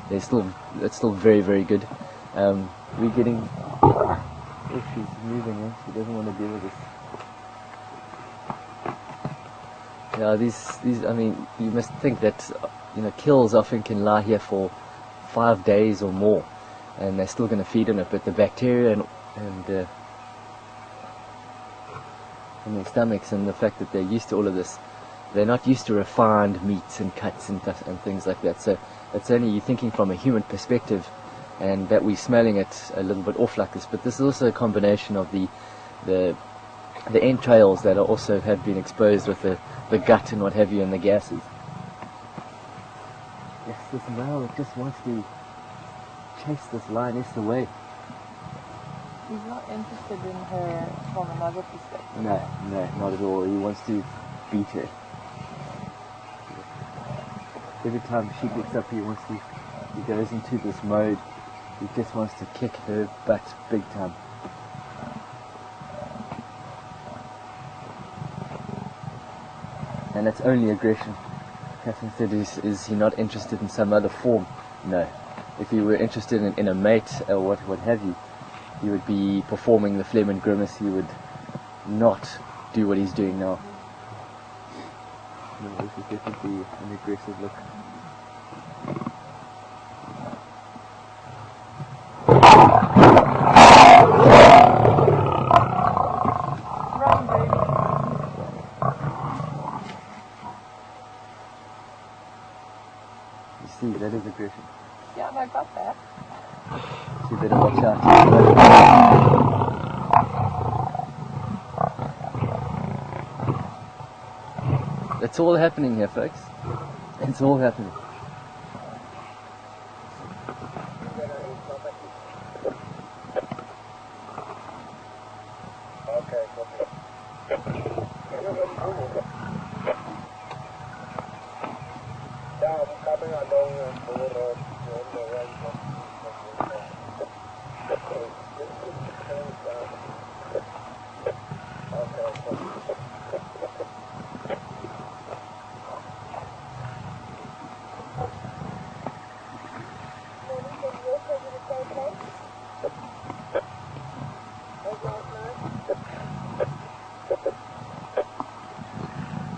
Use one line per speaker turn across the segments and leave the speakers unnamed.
it's still very, very good. We're getting. Oh, she's moving. Eh? She doesn't want to deal with this. Yeah, these. I mean, you must think that kills often can lie here for 5 days or more, and they're still going to feed on it. But the bacteria and in their stomachs, and the fact that they're used to all of this, they're not used to refined meats and cuts and things like that. So it's only you thinking from a human perspective, and that we're smelling it a little bit off like this. But this is also a combination of the entrails that also have been exposed with the gut and what have you, and the gases. Yes, this male, it just wants to chase this lioness away.
He's not interested in her from another perspective.
No, not at all. He wants to beat her. Every time she gets up, he goes into this mode. He just wants to kick her butt big time. And that's only aggression. Catherine said, is he not interested in some other form? No. If he were interested in a mate or what have you, he would be performing the phlegm and grimace. He would not do what he's doing now. No, this is definitely an aggressive look. You see, that is aggression.
Yeah, I got that.
So you better watch out. It's all happening here, folks. It's all happening.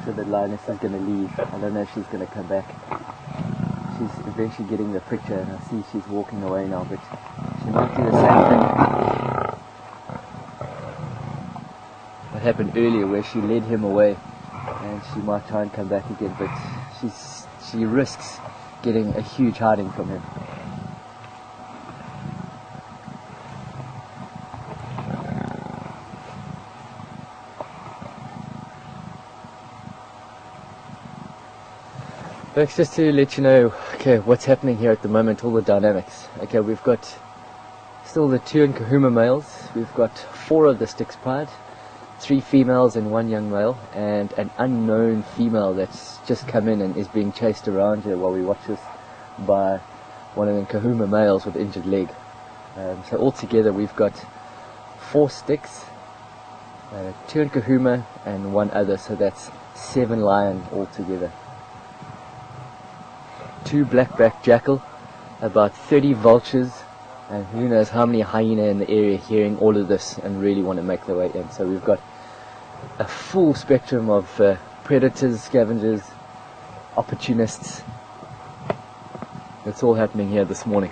So the lioness is going to leave. I don't know if she's going to come back. She's eventually getting the picture, and I see she's walking away now, but she might do the same thing what happened earlier, where she led him away, and she might try and come back again, but she risks getting a huge hiding from him. Folks, just to let you know, okay, what's happening here at the moment, all the dynamics. Okay, we've got still the 2 Nkahuma males, we've got 4 of the Styx Pride, 3 females and 1 young male, and an unknown female that's just come in and is being chased around here while we watch this by one of the Nkahuma males with injured leg. So altogether we've got 4 Styx, 2 Nkahuma and 1 other, so that's 7 lion altogether. 2 black-backed jackal, about 30 vultures, and who knows how many hyena in the area hearing all of this and really want to make their way in. So we've got a full spectrum of predators, scavengers, opportunists. It's all happening here this morning.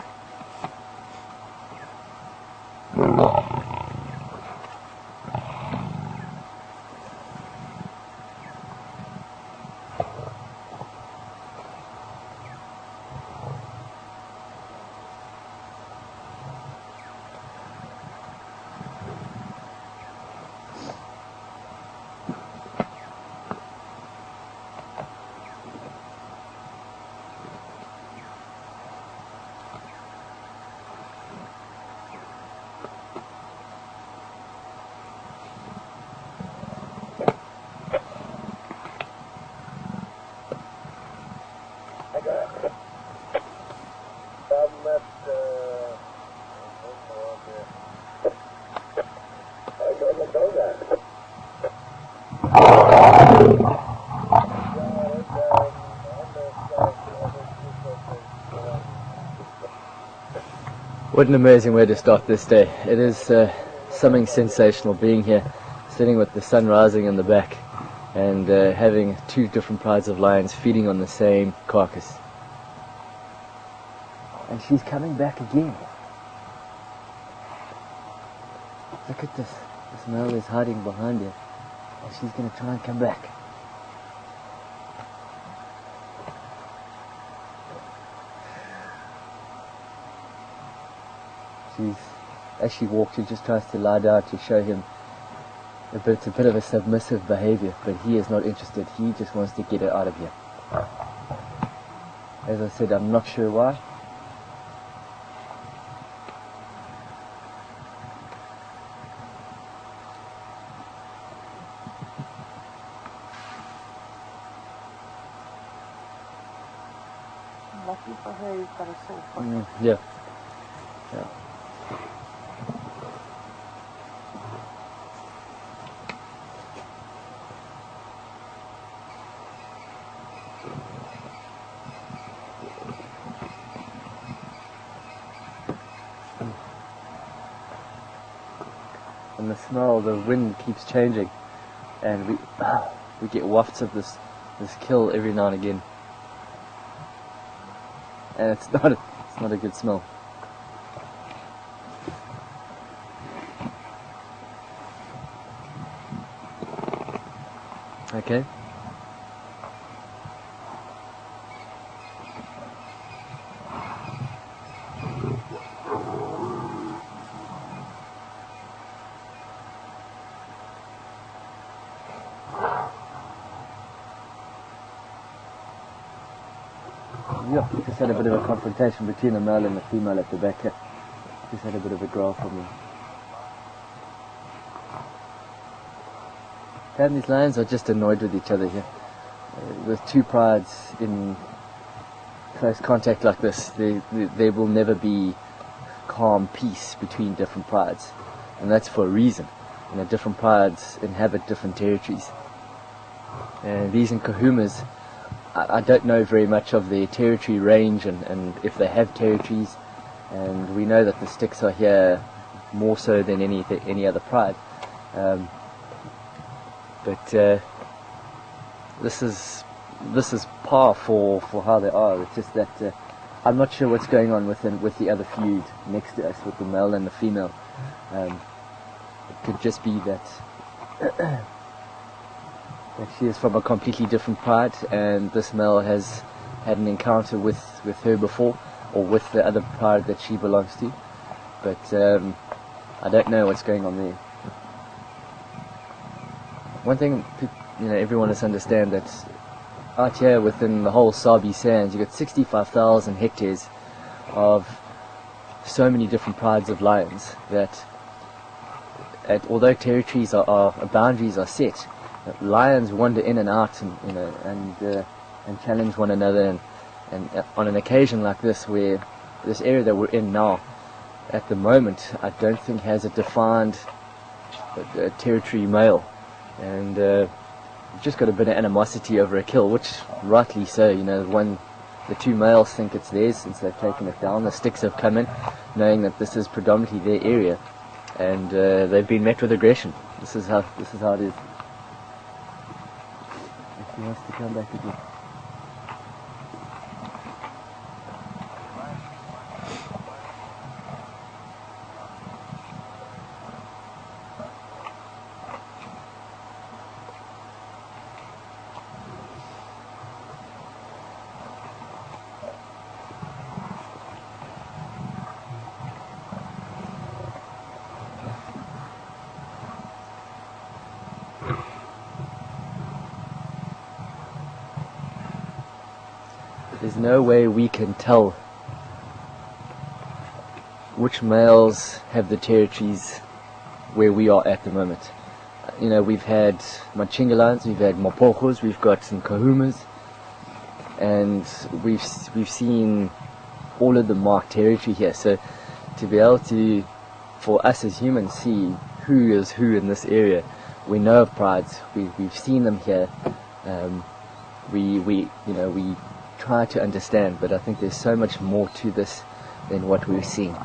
What an amazing way to start this day. It is something sensational being here, sitting with the sun rising in the back and having two different prides of lions feeding on the same carcass. And she's coming back again. Look at this. This male is hiding behind her and she's going to try and come back. As she walks, she just tries to lie down to show him a bit of a submissive behavior, but he is not interested. He just wants to get her out of here. As I said, I'm not sure why.
Lucky for her, you've got a sore foot.
Yeah. Yeah. And the smell, the wind keeps changing, and we get wafts of this kill every now and again, and it's not a good smell. Okay. Yeah, just had a bit of a confrontation between the male and the female at the back here. Just had a bit of a growl from them. And these lions are just annoyed with each other here. With two prides in close contact like this, there will never be calm peace between different prides. And that's for a reason. You know, different prides inhabit different territories. And these in Kahumas, I don't know very much of their territory range and if they have territories, and we know that the sticks are here more so than any other pride. But this is par for how they are. It's just that I'm not sure what's going on with the other feud next to us, with the male and the female. It could just be that that she is from a completely different pride, and this male has had an encounter with her before, or with the other pride that she belongs to. But I don't know what's going on there. One thing, everyone must understand that out here within the whole Sabi Sands, you've got 65,000 hectares of so many different prides of lions that, although territories boundaries are set, lions wander in and out, and challenge one another. And on an occasion like this, where this area that we're in now, at the moment, I don't think has a defined territory male, and we've just got a bit of animosity over a kill, which rightly so. When the two males think it's theirs since they've taken it down, the sticks have come in, knowing that this is predominantly their area, and they've been met with aggression. This is how it is. He wants to come back again. There's no way we can tell which males have the territories where we are at the moment. We've had Machingalans, we've had Mapojos, we've got some Kahumas, and we've seen all of the marked territory here. So to be able to, for us as humans, see who is who in this area, we know of prides, we've seen them here. We try to understand, but I think there's so much more to this than what we've seen.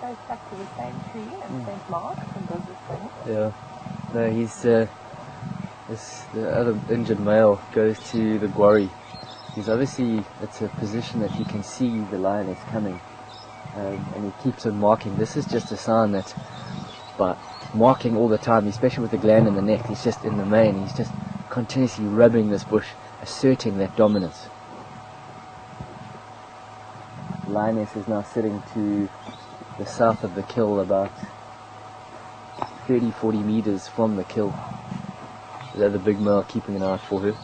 Goes back to the same tree and same marks and does this thing.
Yeah. No, the other injured male goes to the quarry. He's obviously, it's a position that he can see the lioness coming, and he keeps on marking. This is just a sign that by marking all the time, especially with the gland in the neck, he's just in the mane, he's just continuously rubbing this bush, asserting that dominance. The lioness is now sitting to the south of the kill, about 30-40 meters from the kill. The other big male keeping an eye out for her.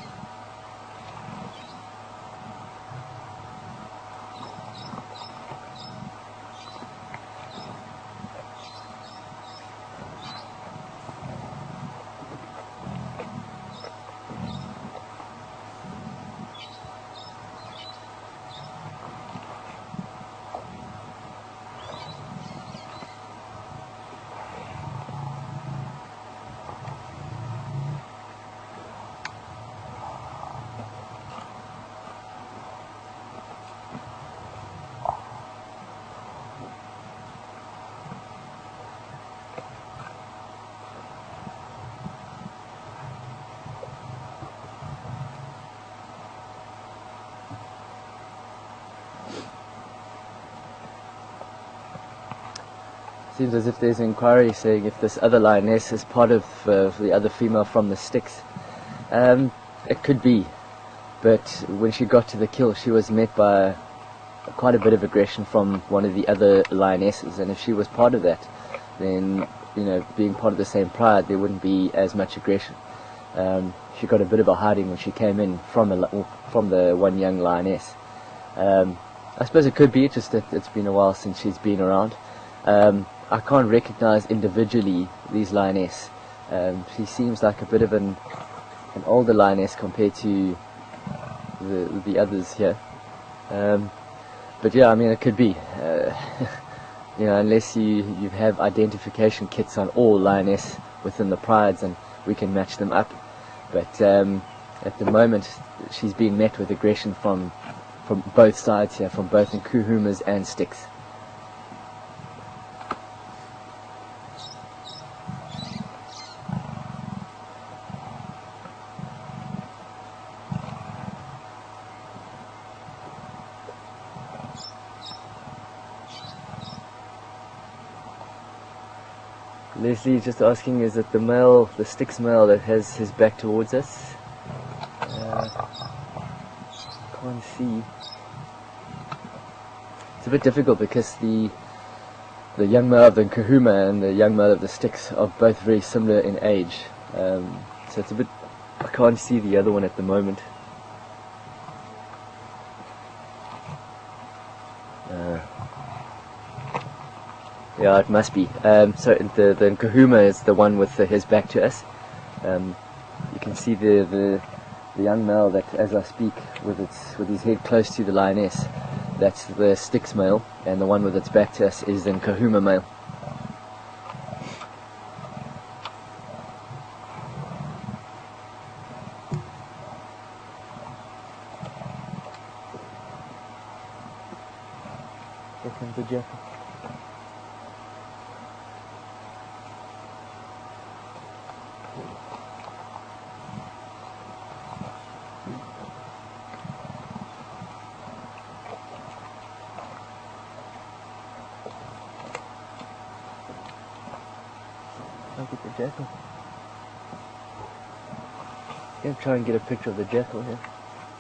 Seems as if there's an inquiry saying if this other lioness is part of the other female from the sticks. It could be, but when she got to the kill, she was met by quite a bit of aggression from one of the other lionesses, and if she was part of that, then, you know, being part of the same pride, there wouldn't be as much aggression. She got a bit of a hiding when she came in from the one young lioness. I suppose it could be, just that it's been a while since she's been around. I can't recognize individually these lioness. She seems like a bit of an older lioness compared to the others here. But yeah, I mean, it could be. You know, unless you have identification kits on all lioness within the prides, and we can match them up. But at the moment, she's been met with aggression from both sides here, from both Nkuhumas and sticks. Leslie just asking, is it the sticks male that has his back towards us? Can't see. It's a bit difficult because the young male of the Nkahuma and the young male of the sticks are both very similar in age. So it's a bit, I can't see the other one at the moment. Yeah, it must be. So the Nkahuma is the one with his back to us. You can see the young male that, as I speak, with his head close to the lioness, that's the sticks male, and the one with its back to us is the Nkahuma male. Here comes the jackal. Look at the jackal. I'm going to try and get a picture of the jackal here.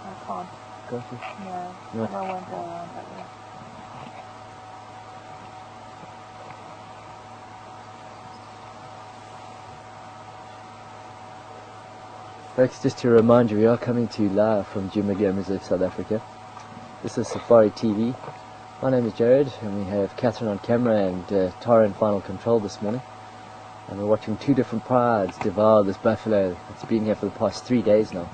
I can't.
Got you?
No,
No.
I won't go around that way.
Folks, just to remind you, we are coming to you live from Juma Game Reserve, South Africa. This is Safari TV. My name is Jared, and we have Catherine on camera and Tara in final control this morning. And we're watching two different prides devour this buffalo that's been here for the past 3 days now.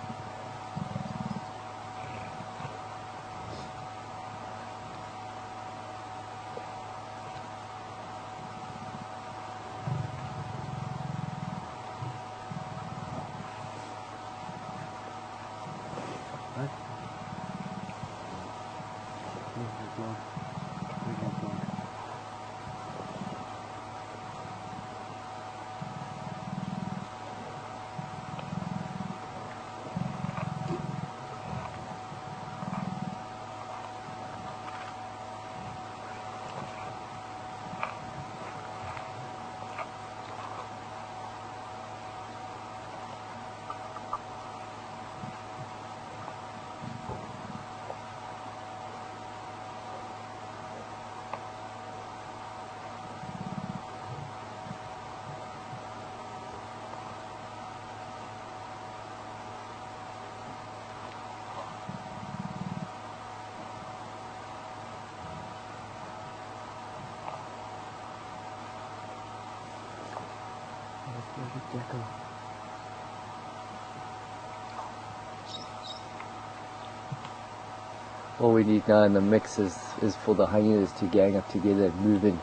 All we need now in the mix is for the hyenas to gang up together and move in,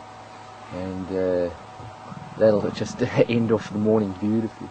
and that'll just end off the morning beautifully.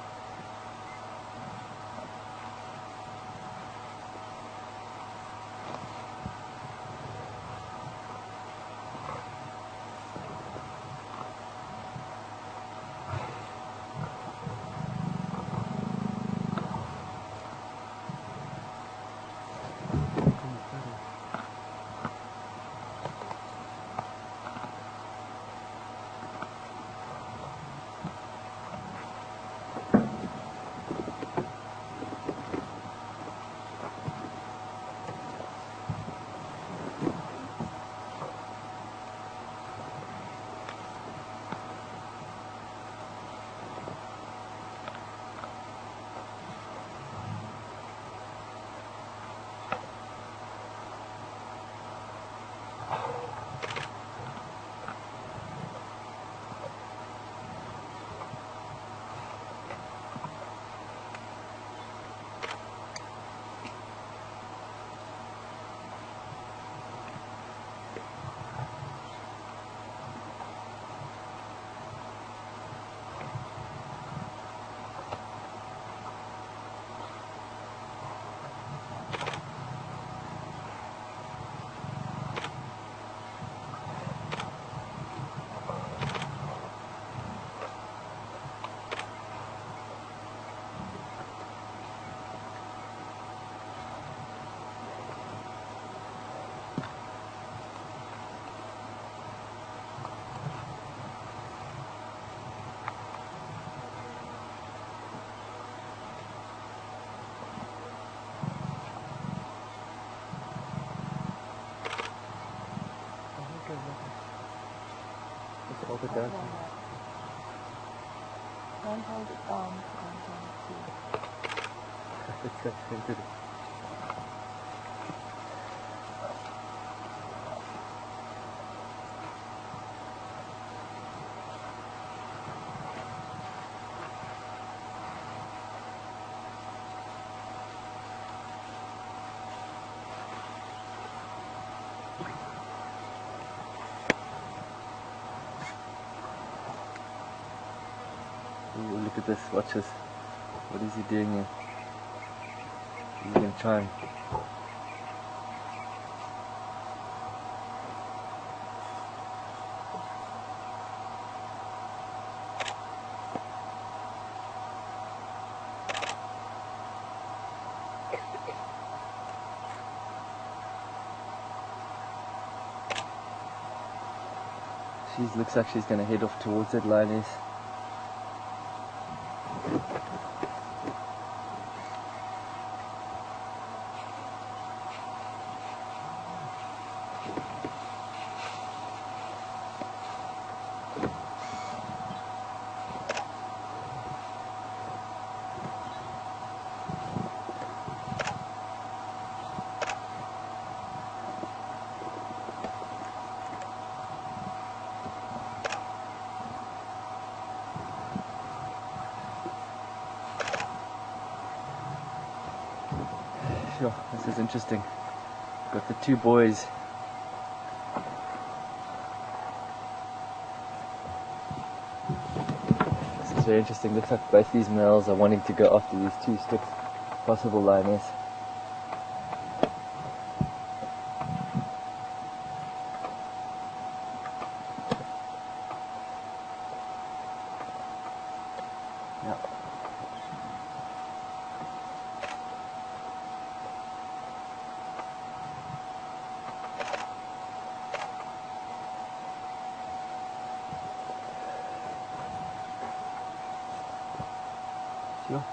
Hold it down.
Don't hold it down.
It's got sensitive. Ooh, look at this, watch this. What is he doing here? He's going to try and... She looks like she's going to head off towards that lioness. Sure, this is interesting. Got the two boys. This is very interesting. Looks like both these males are wanting to go after these two sticks. Possible lioness. Yeah. Sure.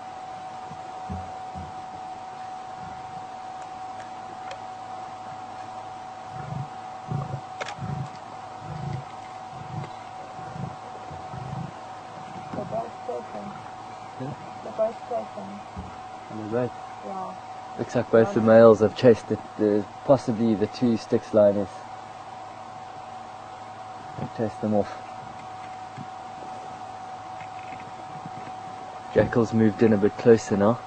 They're both taken.
Yeah.
They're both taken.
And they're both.
Yeah.
Looks like both the males have chased possibly the two sticks lioness. Chased them off. Jackal's moved in a bit closer now.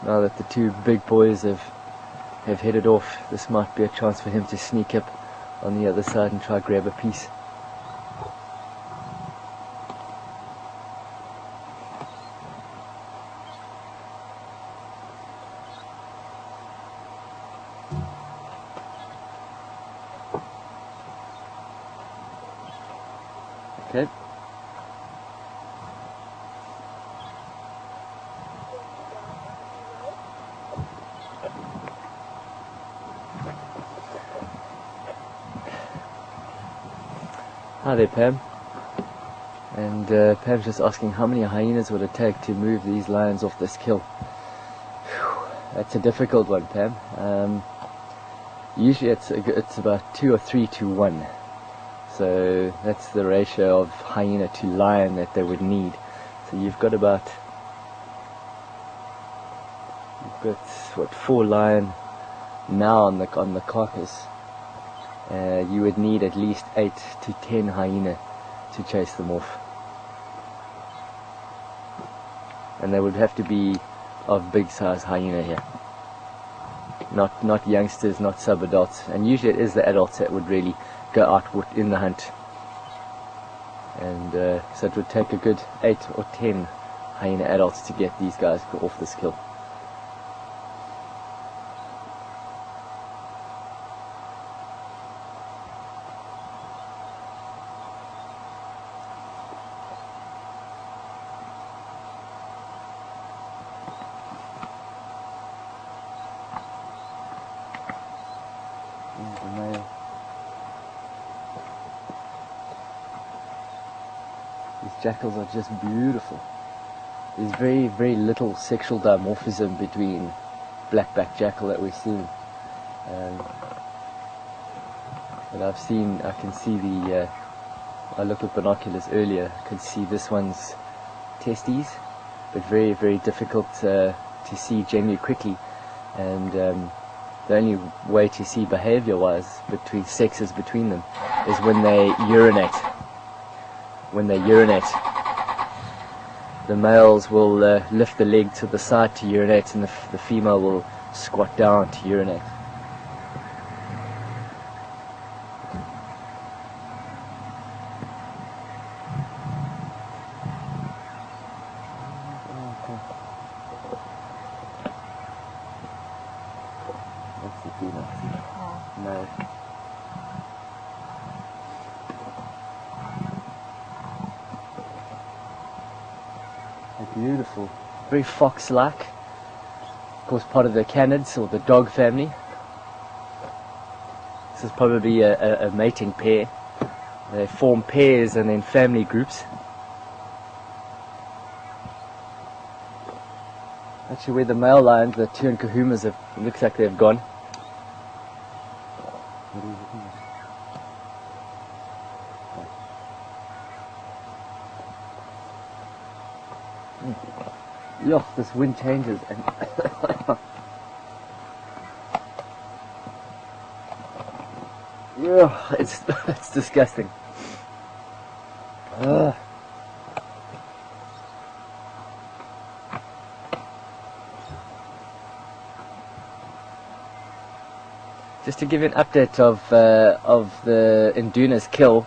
Now that the two big boys have headed off, this might be a chance for him to sneak up on the other side and try grab a piece. Okay. Hi there, Pam. And Pam's just asking how many hyenas would it take to move these lions off this kill. Whew, that's a difficult one, Pam. Usually it's about 2 or 3 to 1. So that's the ratio of hyena to lion that they would need. So you've got what, 4 lion now on the carcass. You would need at least 8 to 10 hyena to chase them off, and they would have to be of big size hyena here, not youngsters, not sub-adults, and usually it is the adults that would really go out in the hunt, and so it would take a good 8 or 10 hyena adults to get these guys off this kill. Here's the male. These jackals are just beautiful. There's very, very little sexual dimorphism between black-backed jackal that we're seeing. But I can see I looked with binoculars earlier, I could see this one's testes, but very, very difficult to see generally quickly. And the only way to see behavior-wise between sexes between them is when they urinate. When they urinate, the males will lift the leg to the side to urinate, and the female will squat down to urinate. That's the female. No. They're beautiful. Very fox-like. Of course, part of the canids or the dog family. This is probably a mating pair. They form pairs and then family groups. Actually, where the male lions, the two and kahumas, it looks like they've gone. Yeah, this wind changes and yeah, it's disgusting. Just to give you an update of the Induna's kill,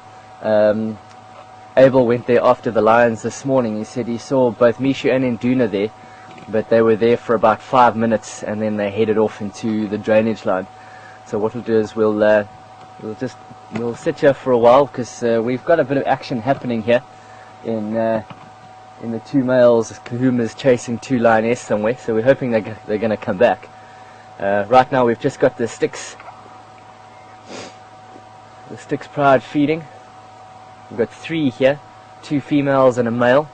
Abel went there after the lions this morning. He said he saw both Misha and Induna there, but they were there for about 5 minutes and then they headed off into the drainage line. So what we'll do is we'll sit here for a while, because we've got a bit of action happening here in the two males. Kahuma's chasing two lioness somewhere, so we're hoping they're going to come back. Right now we've just got the Styx pride feeding. We've got 3 here, 2 females and a male.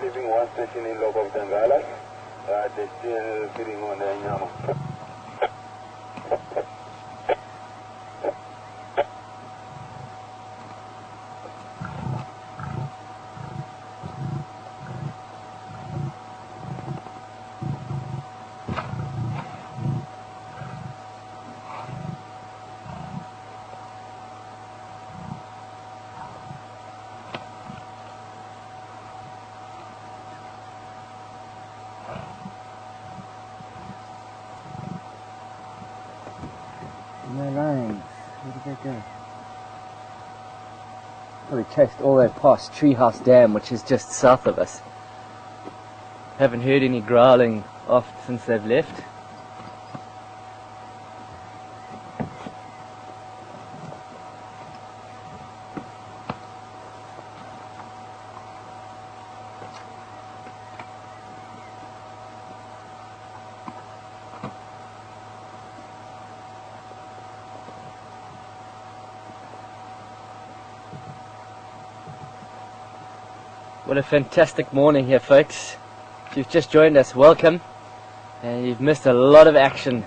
Leaving one station in Lobe of Dangala. They're still feeding on the Nyama.
No lines. Where did they go? Probably chased all the way past Treehouse Dam, which is just south of us. Haven't heard any growling since they've left. What a fantastic morning here, folks. If you've just joined us, welcome. And you've missed a lot of action.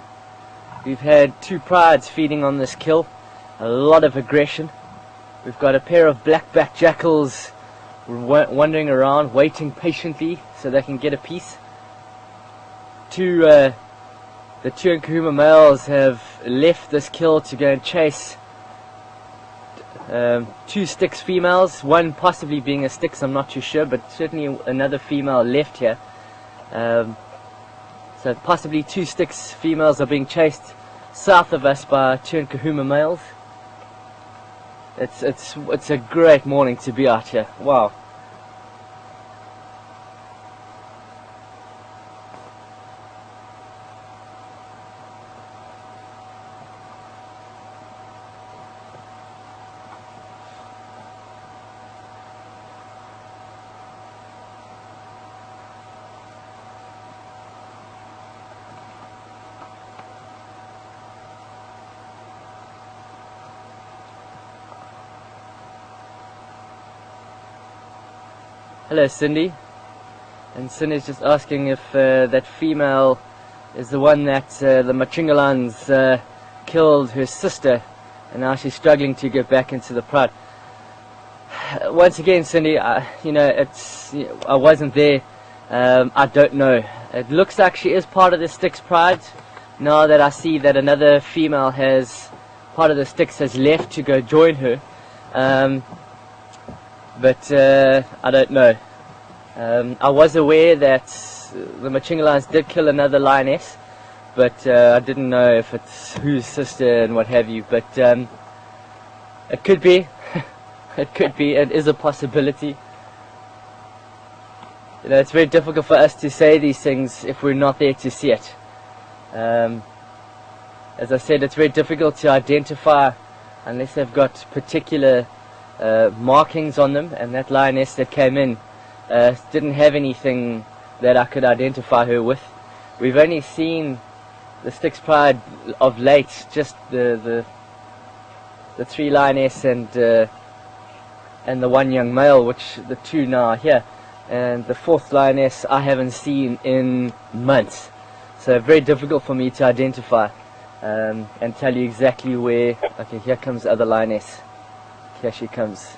We've had 2 prides feeding on this kill. A lot of aggression. We've got a pair of black-backed jackals wandering around, waiting patiently so they can get a piece. The 2 Nkahuma males have left this kill to go and chase 2 Styx females, one possibly being a Styx, I'm not too sure, but certainly another female left here. So possibly 2 Styx females are being chased south of us by 2 Nkahuma males. It's a great morning to be out here. Wow. Hello Cindy, and Cindy's just asking if that female is the one that the Machingalans killed her sister, and now she's struggling to get back into the pride. Once again, Cindy, I wasn't there. I don't know. It looks like she is part of the Styx pride. Now that I see that another female part of the Styx has left to go join her. But I don't know. I was aware that the Machingalans did kill another lioness, but I didn't know if it's whose sister and what have you. But it could be. It could be. It is a possibility. You know, it's very difficult for us to say these things if we're not there to see it. As I said, it's very difficult to identify unless they've got particular markings on them, and that lioness that came in didn't have anything that I could identify her with. We've only seen the Styx Pride of late, just the 3 lioness and the 1 young male, which the 2 now are here, and the 4th lioness I haven't seen in months, so very difficult for me to identify and tell you exactly where. Okay, here comes the other lioness. Here she comes.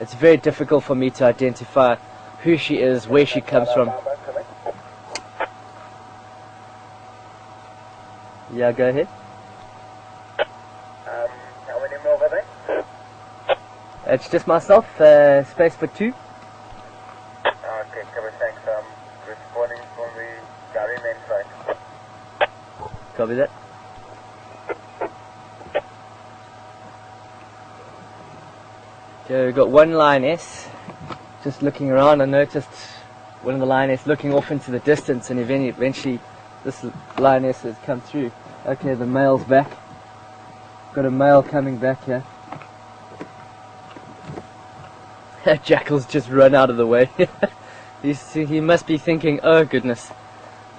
It's very difficult for me to identify who she is, where she comes from. Yeah, go ahead.
How many more over there?
It's just myself, space for 2.
Okay, cover, thanks. Responding from the Gary main site.
Copy that. Okay, we've got 1 lioness just looking around. I noticed one of the lioness looking off into the distance, and eventually this lioness has come through. Okay, the male's back. Got a male coming back here. Jackal's just run out of the way. He must be thinking, oh goodness,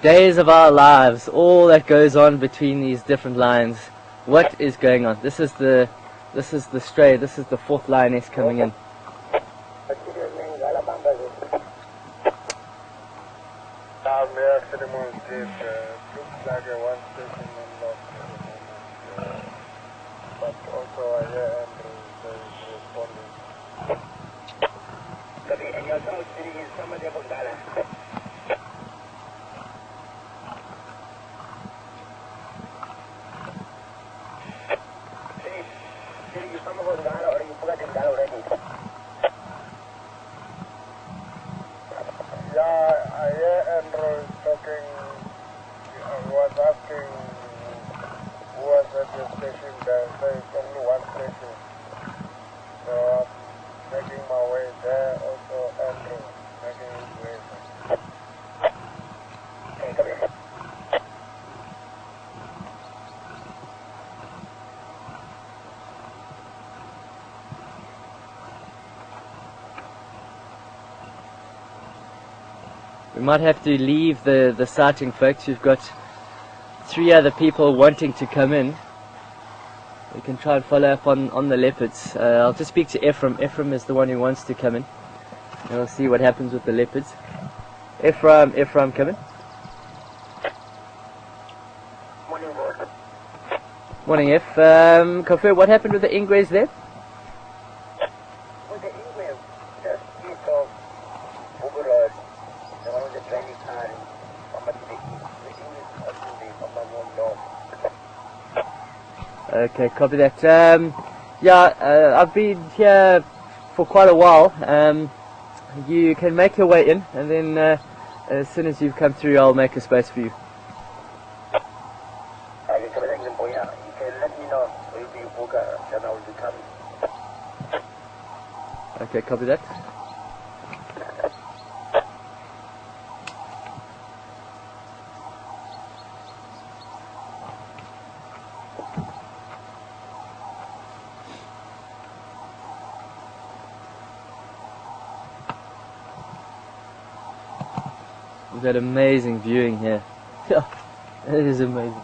days of our lives, all that goes on between these different lions. What is going on? This is the stray. This is the 4th lioness coming in.
Looks like a 1 station unlocked at the moment, but also I hear Andrew is responding. And your South City is somebody about Gala. City is some about Gala, or you forgot Gala already? Yeah, I hear Andrew is talking. Was asking who was at the station there. There's only 1 station. So I'm making my way there. Also Andrew making his way there. Okay, come here.
We might have to leave the sighting, folks. We've got 3 other people wanting to come in. We can try and follow up on the leopards. I'll just speak to Ephraim. Ephraim is the one who wants to come in. And we'll see what happens with the leopards. Ephraim, come in.
Morning, Lord.
Morning, F. Confirm what happened with the ingrays there?
With the email, just speak of overall, the one with the training card, how much the English assembly from my own law.
Okay, copy that. I've been here for quite a while. You can make your way in, and then as soon as you've come through, I'll make a space for you.
You can let me know, so you'll be booked, then I will be coming.
Okay, copy that. We've got amazing viewing here. It is amazing.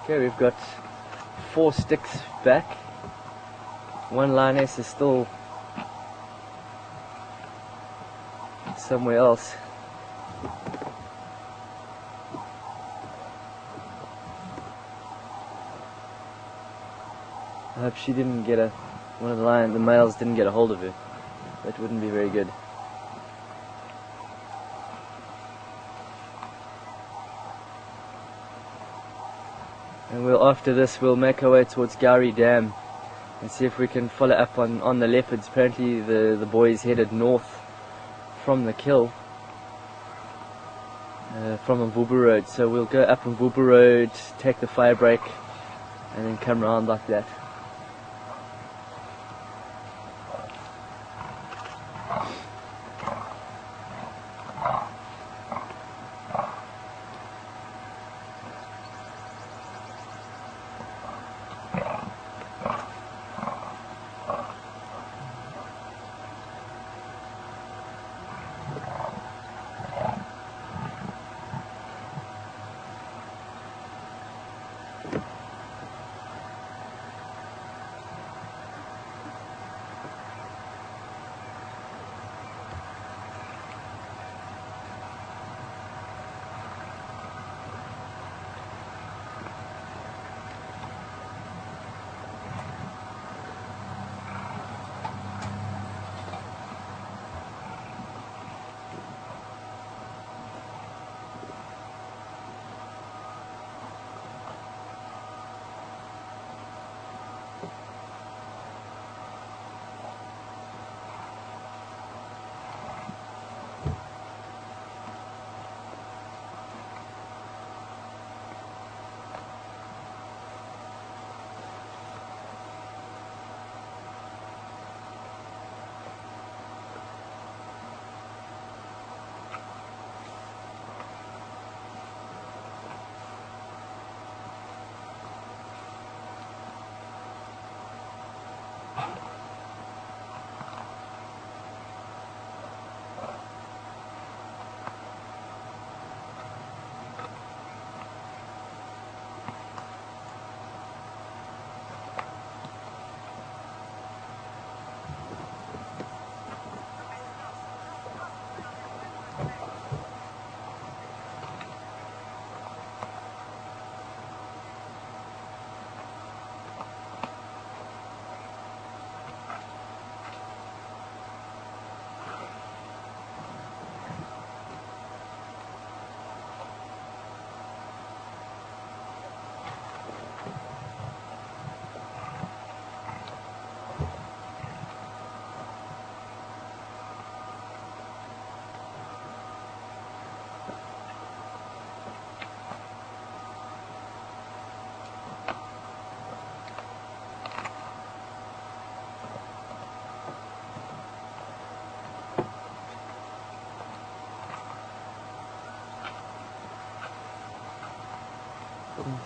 Okay, we've got 4 sticks back. 1 lioness is still somewhere else. I hope she didn't get one of the males didn't get a hold of her. That wouldn't be very good. And after this we'll make our way towards Gowrie Dam and see if we can follow up on the leopards. Apparently the boys headed north from the kill, from Mvubu Road, so we'll go up Mvubu Road, take the fire break, and then come around like that.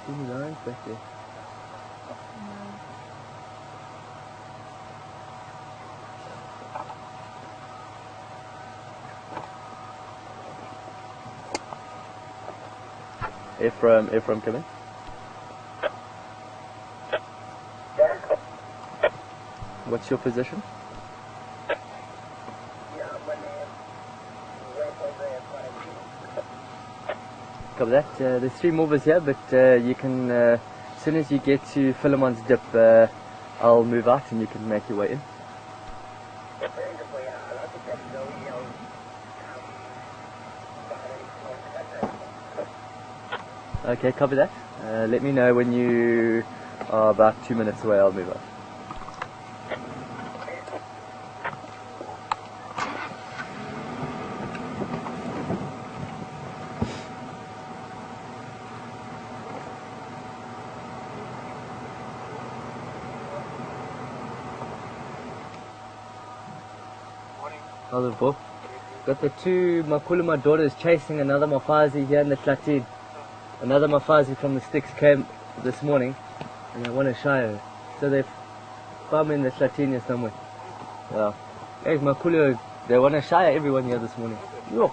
see any lines back there? Ephraim, come in. What's your position? Copy that. There's 3 movers here, but you can, as soon as you get to Philemon's dip, I'll move out and you can make your way in. Okay, copy that. Let me know when you are about 2 minutes away, I'll move out. Hello, Bo. Got the 2 Makuluma daughters chasing another Mafazi here in the Tlatin. Another Mafazi from the sticks came this morning and they want to shy her. So they've found me in the Tlatin here somewhere. Yeah. Hey, Makulu, they want to shy everyone here this morning. Yo.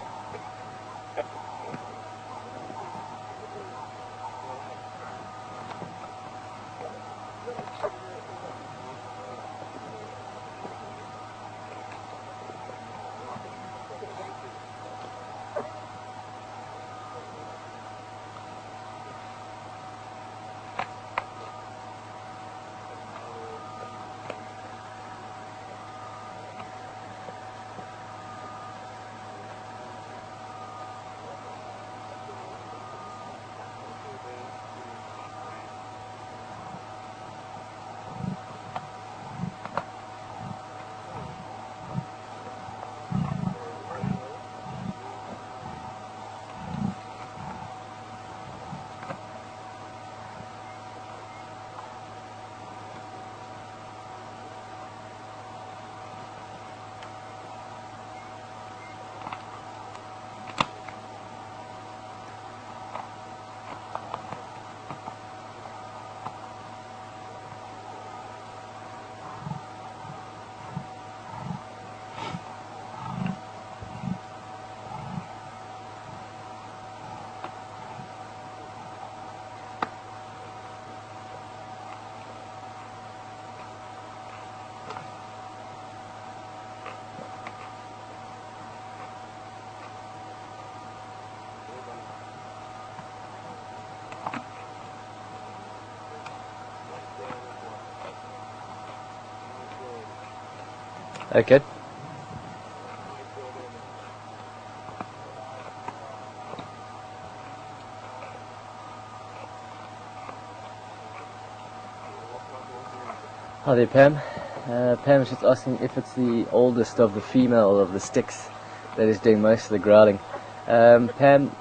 Okay. Hi there, Pam. Pam is just asking if it's the oldest of the female of the sticks that is doing most of the growling. Pam,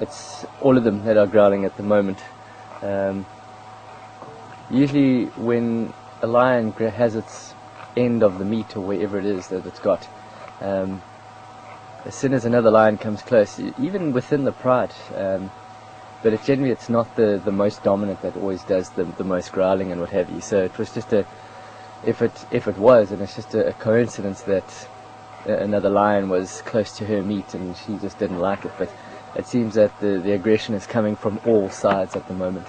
it's all of them that are growling at the moment. Usually when a lion has its end of the meat or wherever it is that it's got, as soon as another lion comes close, even within the pride, but generally it's not the most dominant that always does the most growling and what have you. So it was just if it was, and it's just a coincidence that another lion was close to her meat and she just didn't like it. But it seems that the aggression is coming from all sides at the moment.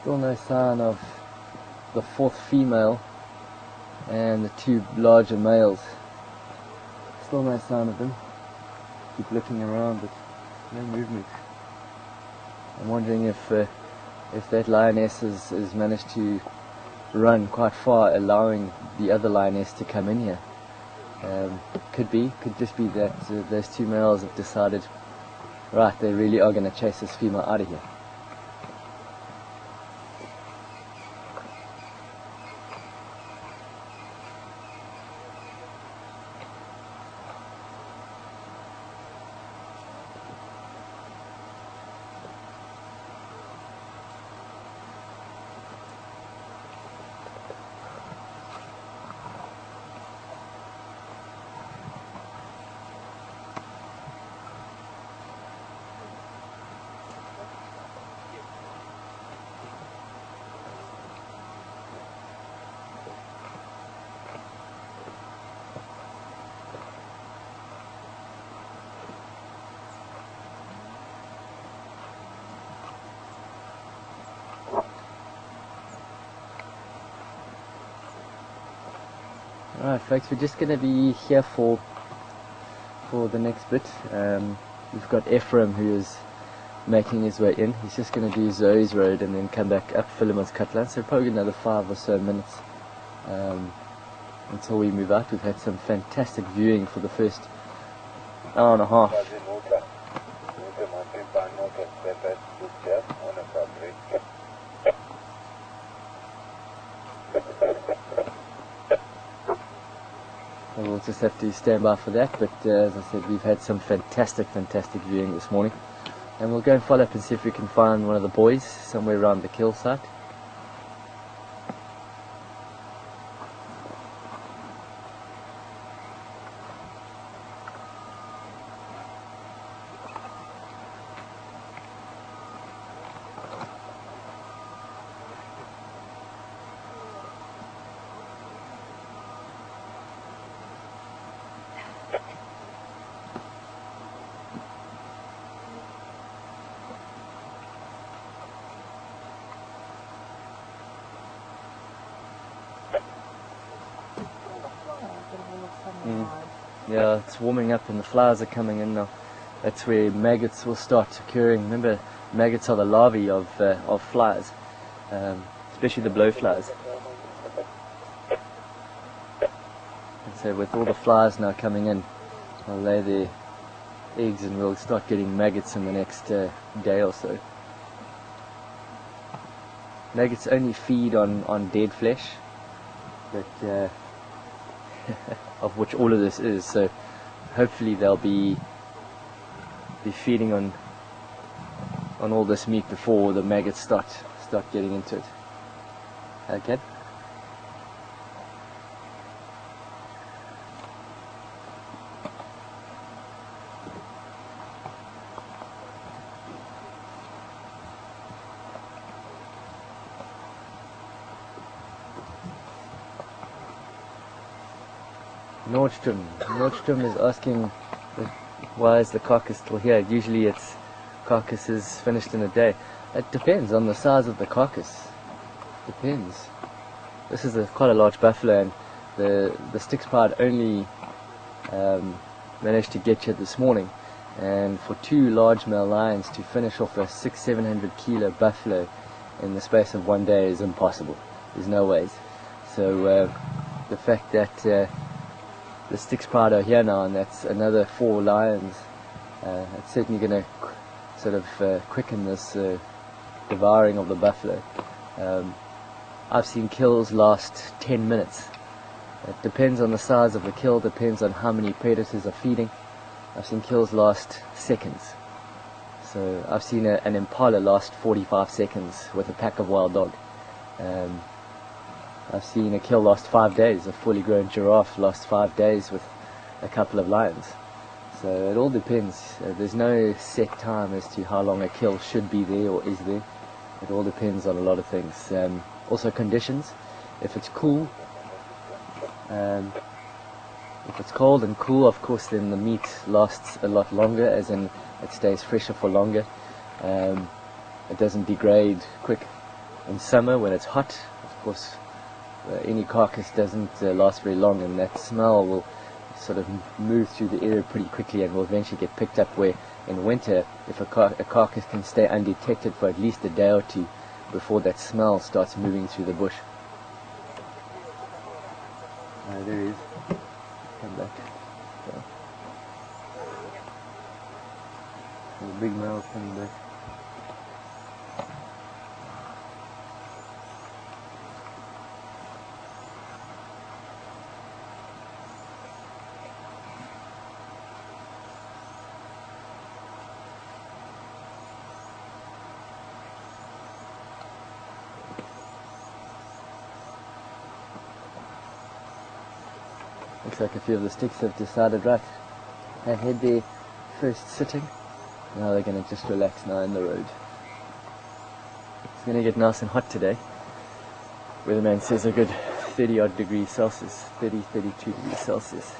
Still no sign of the fourth female and the two larger males. Still no sign of them. Keep looking around, but no movement. I'm wondering if that lioness has managed to run quite far, allowing the other lioness to come in here. Could just be that those two males have decided, right, they really are going to chase this female out of here. Alright folks, we're just going to be here for the next bit. We've got Ephraim who is making his way in. He's just going to do Zoe's Road and then come back up Philemon's Cutland, so probably another 5 or so minutes until we move out. We've had some fantastic viewing for the first hour and a half. We'll just have to stand by for that, but as I said, we've had some fantastic viewing this morning, and we'll go and follow up and see if we can find one of the boys somewhere around the kill site. Yeah, it's warming up and the flowers are coming in now. That's where maggots will start occurring. Remember, maggots are the larvae of flies, especially the blowflies. And so with all the flies now coming in, they'll lay their eggs and we'll start getting maggots in the next day or so. Maggots only feed on dead flesh, but of which all of this is, so hopefully they'll be feeding on all this meat before the maggots start getting into it. Okay. Nordstrom is asking why is the carcass still here. Usually its carcass is finished in a day. It depends on the size of the carcass. Depends. This is quite a large buffalo, and the Styx Pride only managed to get here this morning, and for 2 large male lions to finish off a 600-700 kilo buffalo in the space of 1 day is impossible. There's no ways. So the fact that the Styx Pride are here now, and that's another 4 lions, it's certainly going to sort of quicken this devouring of the buffalo. I've seen kills last 10 minutes. It depends on the size of the kill, depends on how many predators are feeding. I've seen kills last seconds. So I've seen an impala last 45 seconds with a pack of wild dog. I've seen a kill last 5 days, a fully grown giraffe last 5 days with a couple of lions. So it all depends. There's no set time as to how long a kill should be there or is there. It all depends on a lot of things. Also conditions. If it's cool, if it's cold and cool, of course, then the meat lasts a lot longer, as in it stays fresher for longer. It doesn't degrade quick. in summer when it's hot. Of course, any carcass doesn't last very long, and that smell will sort of move through the area pretty quickly and will eventually get picked up, where in winter, if a carcass can stay undetected for at least a day or two before that smell starts moving through the bush. There he is. Come back. Yeah. The big male coming back. Looks like a few of the sticks have decided, right, they had their first sitting. Now they're going to just relax now in the road. It's going to get nice and hot today. Weatherman says a good 30 odd degrees Celsius, 32 degrees Celsius.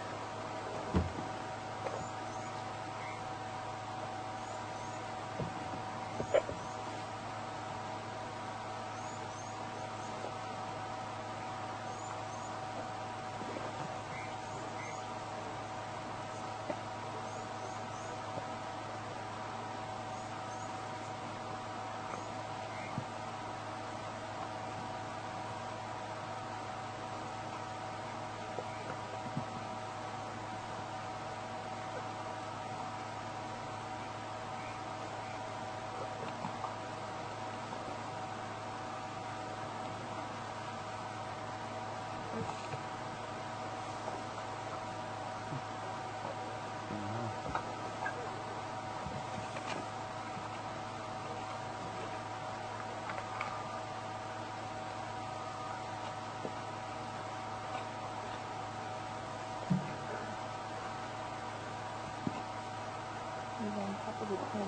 He's on top of the corner.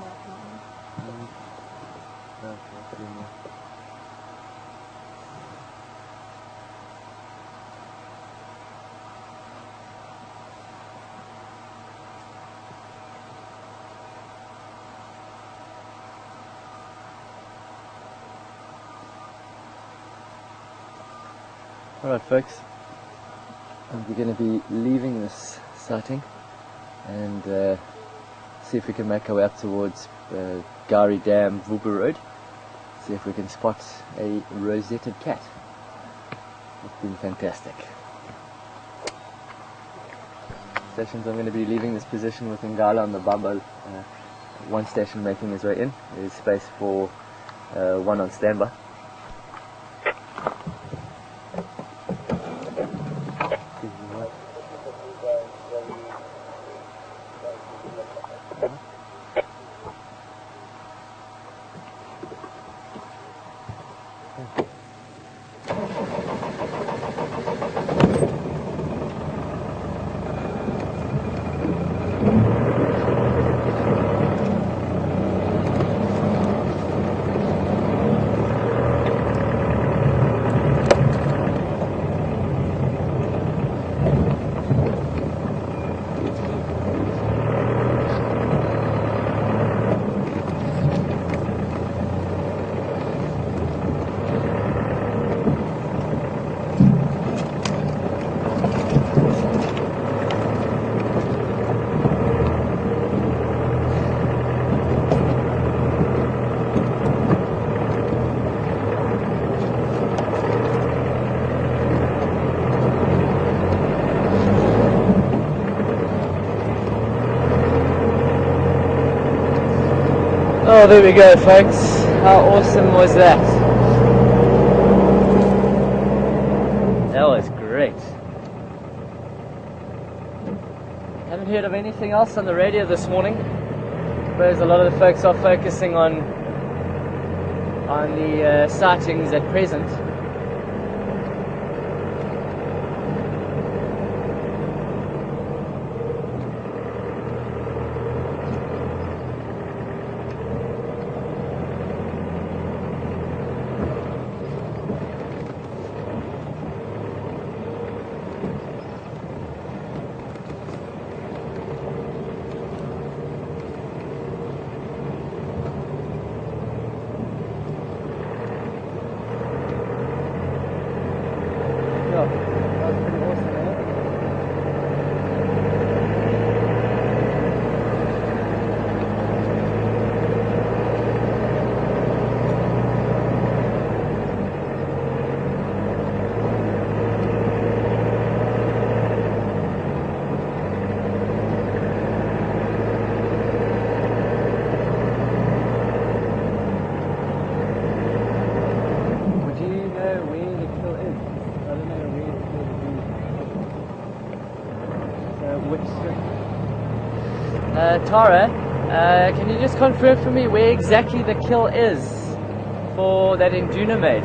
Alright folks, we're going to be leaving this sighting and see if we can make our way up towards Gari Dam, Vubu Road. See if we can spot a rosetted cat. It's been fantastic. Stations, I'm going to be leaving this position with Ngala on the Bumbo. One station making his way in. There's space for one on standby. Oh, there we go folks. How awesome was that? That was great. Haven't heard of anything else on the radio this morning. I suppose a lot of the folks are focusing on the sightings at present. Tara, can you just confirm for me where exactly the kill is for that Induna mate?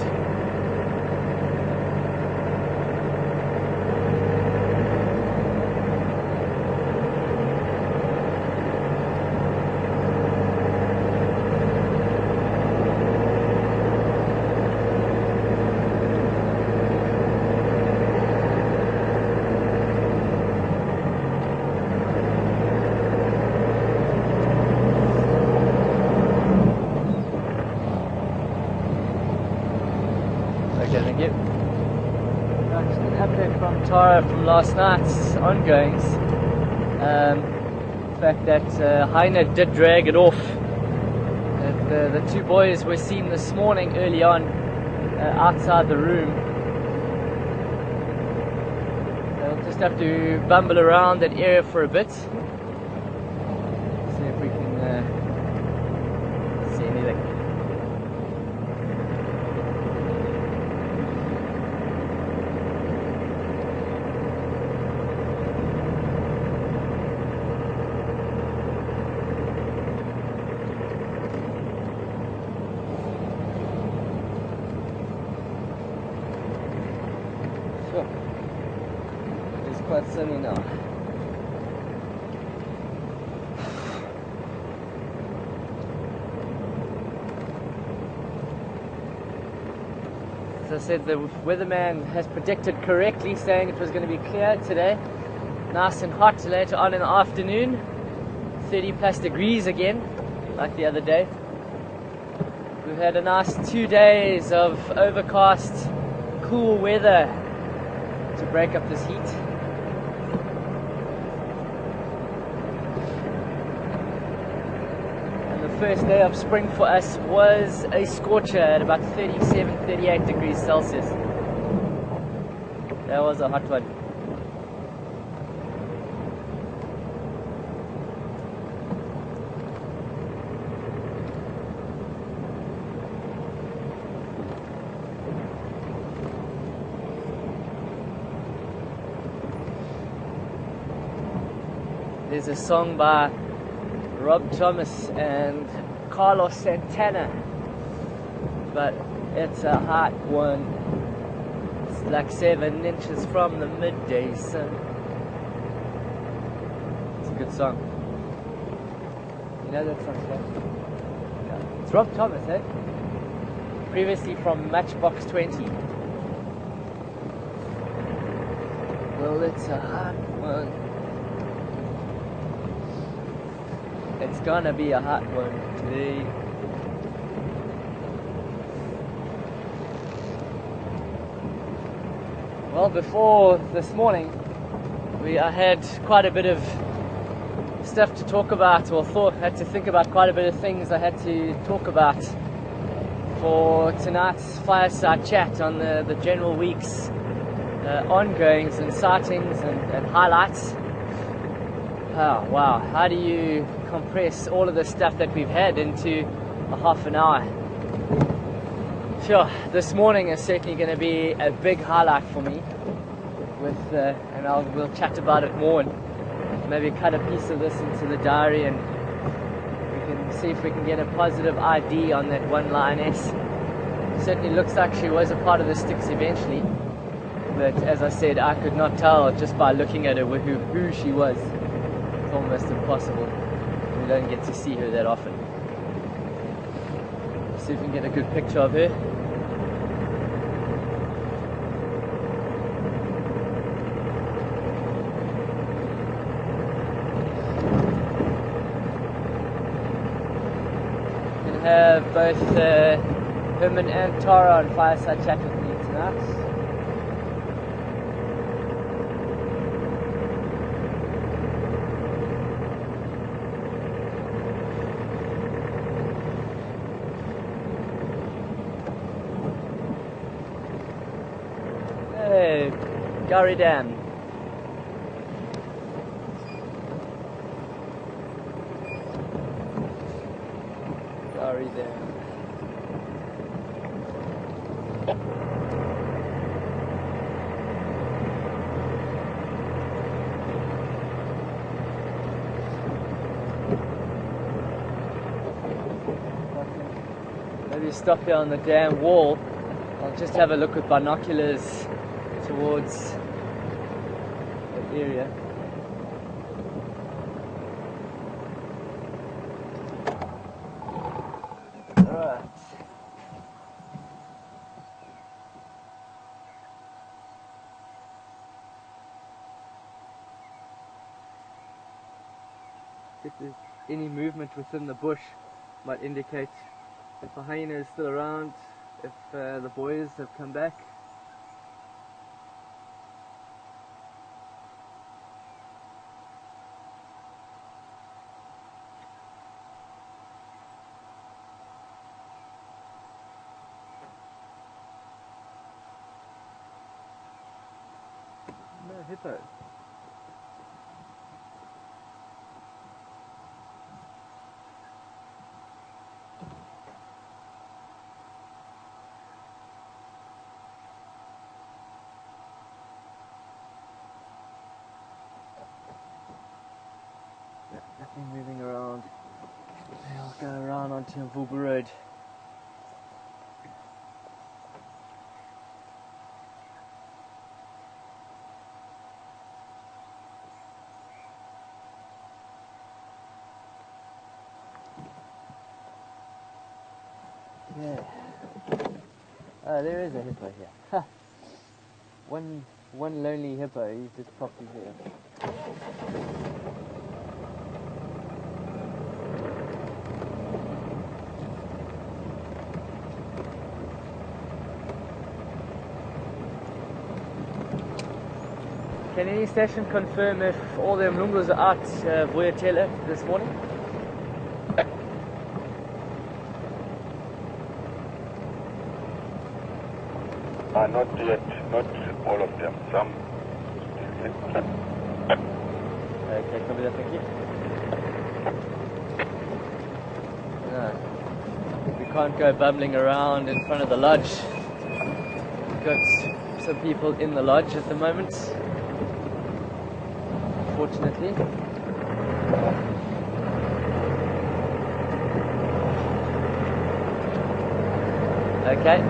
Okay, thank you. Just an update from Tara from last night's ongoings. The fact that Heine did drag it off. The two boys were seen this morning early on outside the room. They'll just have to bumble around that area for a bit. See if we can see anything. Sure. It's quite sunny now. As I said, the weatherman has predicted correctly, saying it was going to be clear today. Nice and hot later on in the afternoon. 30 plus degrees again, like the other day. We've had a nice 2 days of overcast, cool weather to break up this heat. And the first day of spring for us was a scorcher at about 37, 38 degrees Celsius. That was a hot one. There's a song by Rob Thomas and Carlos Santana, but it's a hot one. It's like 7 inches from the midday sun. It's a good song. You know that song, yeah? Yeah. It's Rob Thomas, eh? Previously from Matchbox 20. Well, it's a hot one. It's gonna be a hot one today. Well, before this morning, I had quite a bit of stuff to talk about, or had to think about quite a bit of things I had to talk about for tonight's fireside chat on the general week's ongoings and sightings and highlights. Oh, wow, how do you compress all of the stuff that we've had into a half an hour? Sure, this morning is certainly going to be a big highlight for me, and we'll chat about it more and maybe cut a piece of this into the diary, and we can see if we can get a positive ID on that one lioness. Certainly looks like she was a part of the sticks eventually, but as I said, I could not tell just by looking at her who she was. It's almost impossible. We don't get to see her that often. See if we can get a good picture of her. We can have both Herman and Tara on fireside chat with me tonight. Hey, Gary Dan. Gary Dan. maybe stop here on the dam wall. I'll just have a look with binoculars towards that area. Alright. If there's any movement within the bush, might indicate if the hyena is still around, if the boys have come back. No hippo. Nothing moving around. I'll go around onto Mvubu Road. Yeah. Oh, there is a hippo here. Ha. One lonely hippo. He's just popped his head up. Can any station confirm if all the mlungus are out Vuyatela this morning?
Not yet, not all of them, some.
Okay, copy that, thank you. No, we can't go bumbling around in front of the lodge. We've got some people in the lodge at the moment, fortunately. Okay.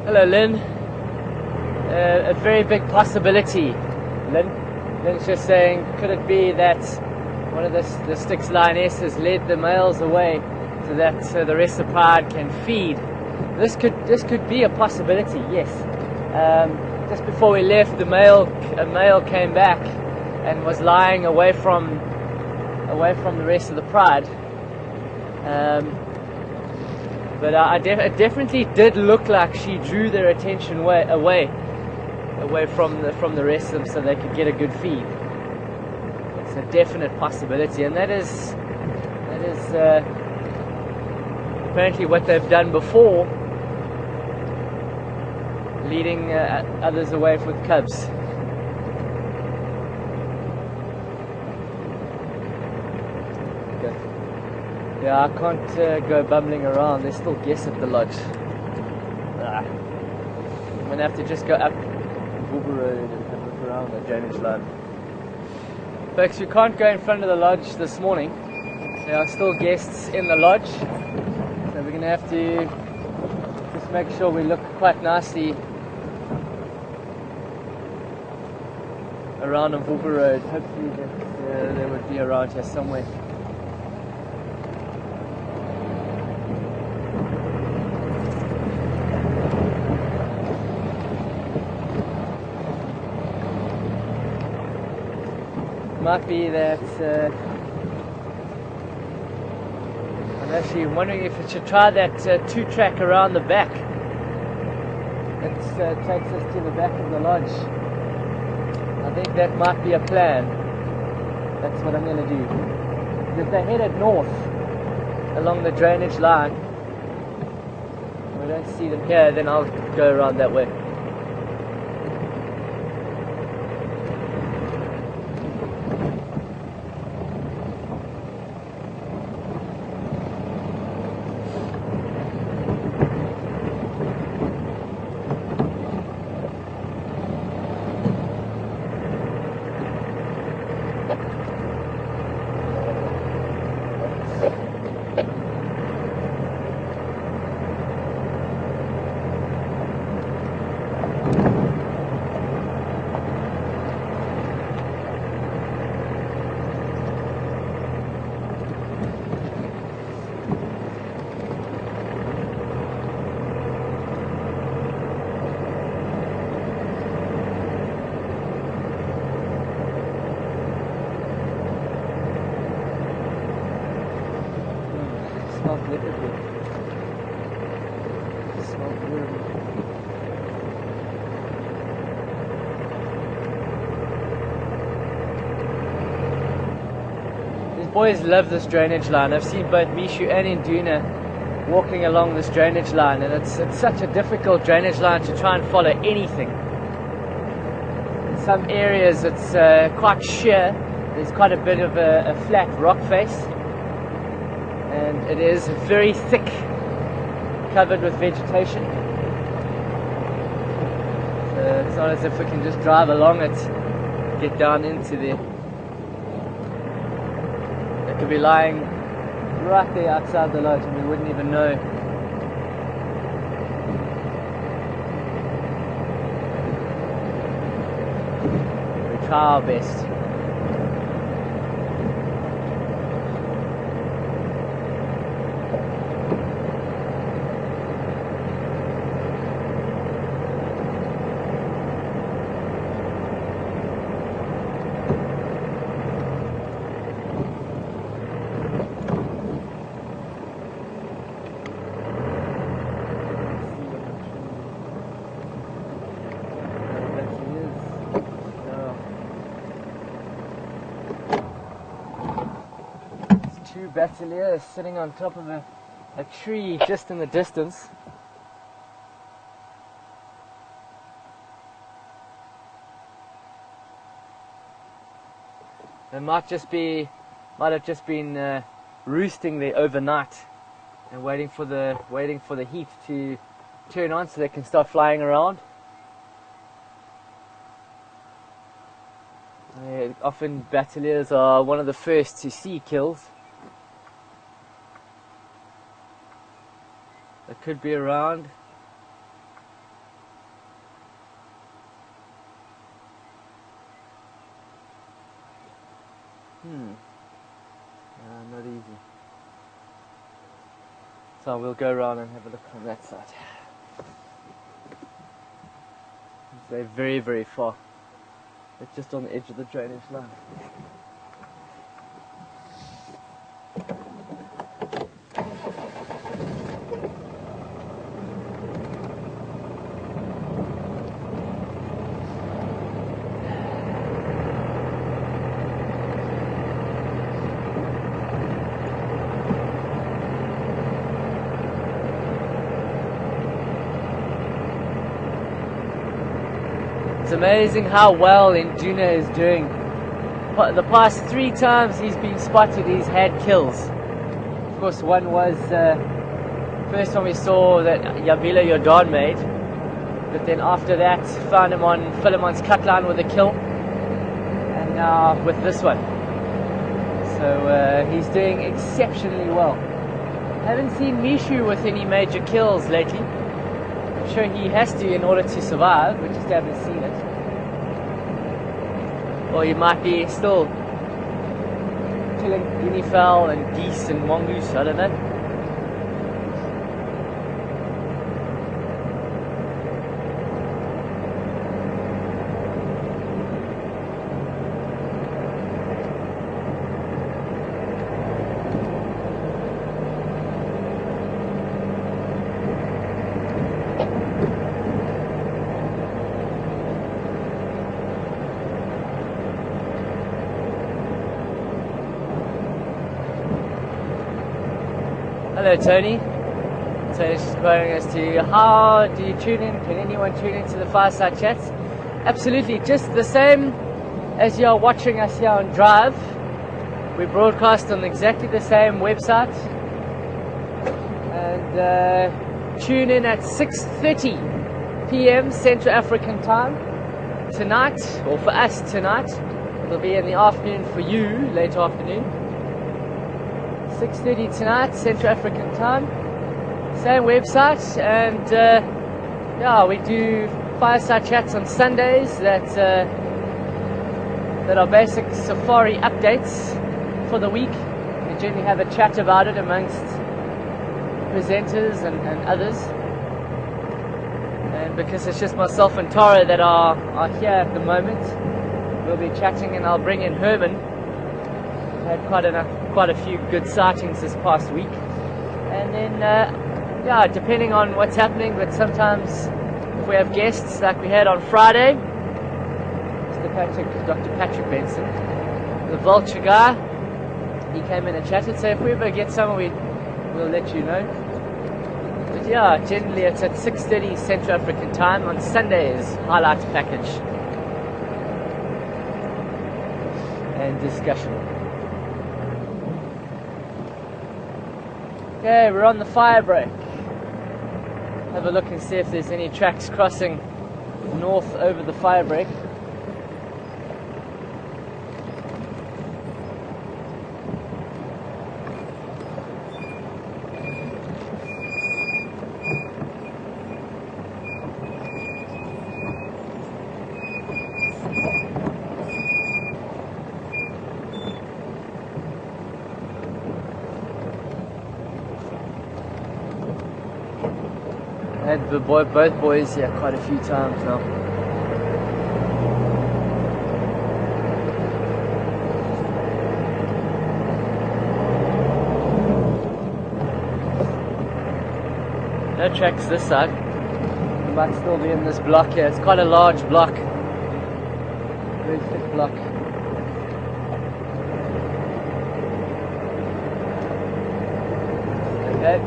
Hello, Lynn. A very big possibility, Lynn. Lynn's just saying, could it be that one of the Styx lionesses led the males away so that the rest of the pride can feed? This could be a possibility, yes. Just before we left, a male came back and was lying away from the rest of the pride. But it definitely did look like she drew their attention away from the rest of them, so they could get a good feed. It's a definite possibility, and that is apparently what they've done before, leading others away with cubs. Yeah, I can't go bumbling around. There's still guests at the lodge. I'm going to have to just go up Mvubu Road and have a look around the drainage line. Folks, we can't go in front of the lodge this morning. There are still guests in the lodge. So we're going to have to just make sure we look quite nicely around Mvubu Road. Hopefully they would be around here somewhere. Might be that I'm actually wondering if it should try that 2-track around the back. It takes us to the back of the lodge. I think that might be a plan. That's what I'm going to do. If they're headed north along the drainage line, we don't see them here, then I'll go around that way. always loved this drainage line. I've seen both Mishu and Induna walking along this drainage line, and it's such a difficult drainage line to try and follow anything. In some areas it's quite sheer. There's quite a bit of a flat rock face, and it is very thick, covered with vegetation. So it's not as if we can just drive along it, get down into there. It could be lying right there outside the lodge and we wouldn't even know. We try our best. Two bateleurs sitting on top of a tree just in the distance. They might have just been roosting there overnight and waiting for the heat to turn on so they can start flying around. Often bateleurs are one of the first to see kills. They could be around. Not easy. So we'll go around and have a look on that side. They're very, very far. It's just on the edge of the drainage line. It's amazing how well Induna is doing. The past 3 times he's been spotted, he's had kills. Of course, one was first one we saw that Yabila Jordan made, but then after that found him on Philemon's cut line with a kill, and now with this one. So he's doing exceptionally well. Haven't seen Mishu with any major kills lately. I'm sure he has to in order to survive, we just haven't seen it. Or he might be still killing guinea fowl and geese and mongoose, I don't know. Hello Tony. Tony's inquiring as to how do you tune in? Can anyone tune into the Fireside Chats? Absolutely, just the same as you're watching us here on Drive. We broadcast on exactly the same website, and tune in at 6:30 p.m. Central African time tonight, or for us tonight. It'll be in the afternoon for you, late afternoon. 6:30 tonight, Central African time. Same website, and yeah, we do Fireside Chats on Sundays that are basic safari updates for the week. We generally have a chat about it amongst presenters and others. And because it's just myself and Tara that are here at the moment, we'll be chatting, and I'll bring in Herman. Had quite a few good sightings this past week, and then yeah, depending on what's happening, but sometimes if we have guests like we had on Friday, Dr. Patrick Benson, the vulture guy, he came in and chatted. So if we ever get some, we'll let you know. But yeah, generally it's at 6:30 Central African time on Sundays. Highlights package and discussion. Okay, we're on the fire break. Have a look and see if there's any tracks crossing north over the fire break. Had both boys here quite a few times now. No tracks this side. We might still be in this block here. It's quite a large block. Very thick block. Okay.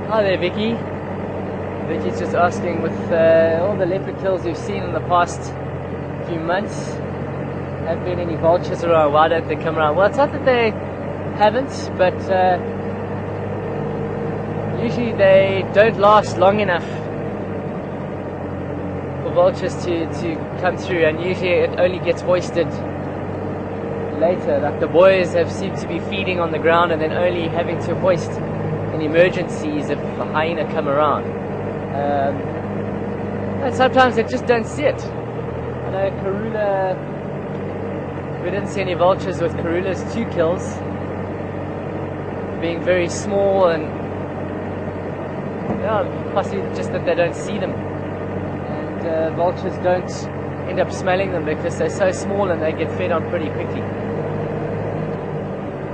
Hi there, Vicky. Vicky's just asking, with all the leopard kills you've seen in the past few months, have been any vultures around? Why don't they come around? Well, it's not that they haven't, but usually they don't last long enough for vultures to come through, and usually it only gets hoisted later. Like the boys have seemed to be feeding on the ground and then only having to hoist in emergencies if a hyena come around. And sometimes they just don't see it. I know Karula, we didn't see any vultures with Karula's 2 kills, being very small, and yeah, possibly just that they don't see them. And vultures don't end up smelling them because they're so small and they get fed on pretty quickly.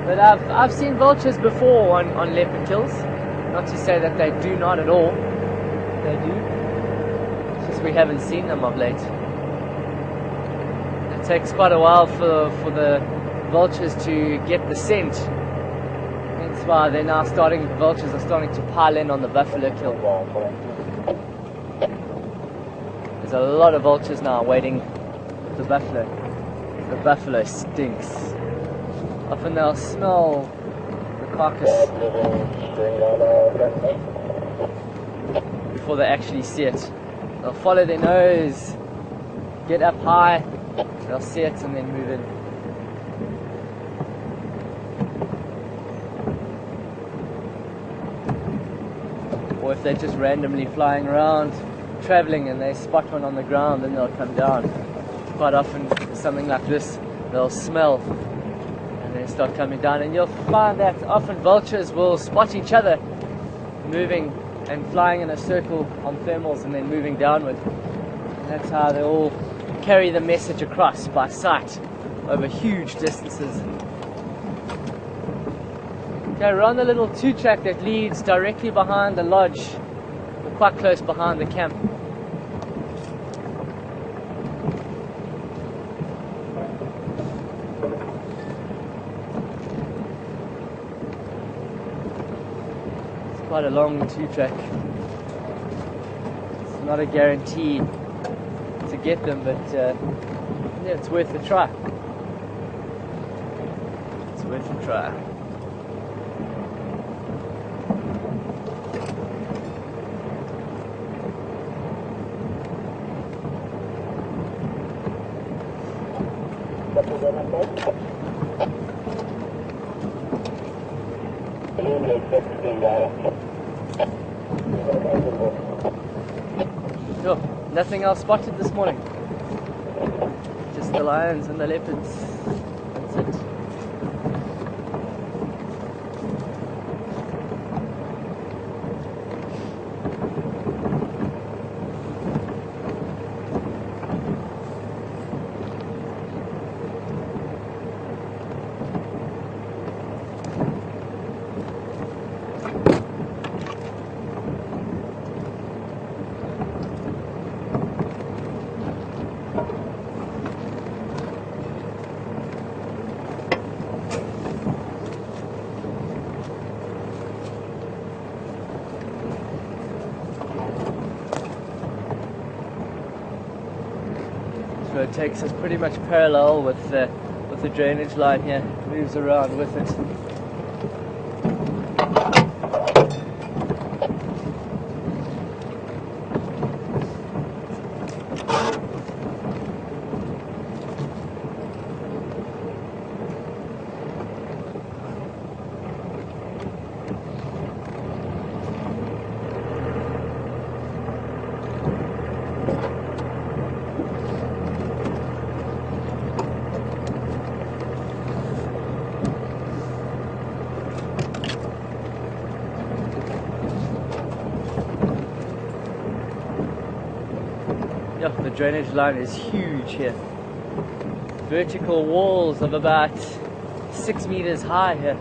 But I've seen vultures before on leopard kills. Not to say that they do not at all. They do. It's just we haven't seen them of late. It takes quite a while for the vultures to get the scent. Hence why they're now vultures are starting to pile in on the buffalo kill. There's a lot of vultures now waiting for the buffalo. The buffalo stinks. Often they'll smell the carcass before they actually see it. They'll follow their nose, get up high, they'll see it and then move in. Or if they're just randomly flying around, traveling, and they spot one on the ground, then they'll come down. Quite often, something like this, they'll smell and then start coming down, and you'll find that often vultures will spot each other moving and flying in a circle on thermals and then moving downward. And that's how they all carry the message across by sight over huge distances. Okay, we're on the little 2-track that leads directly behind the lodge, or quite close behind the camp. Quite a long 2-track. It's not a guarantee to get them, but yeah, it's worth a try. It's worth a try. Sure, nothing else spotted this morning. Just the lions and the leopards. That's it. So it takes us pretty much parallel with the drainage line here, moves around with it. Yeah, the drainage line is huge here. Vertical walls of about 6 meters high here.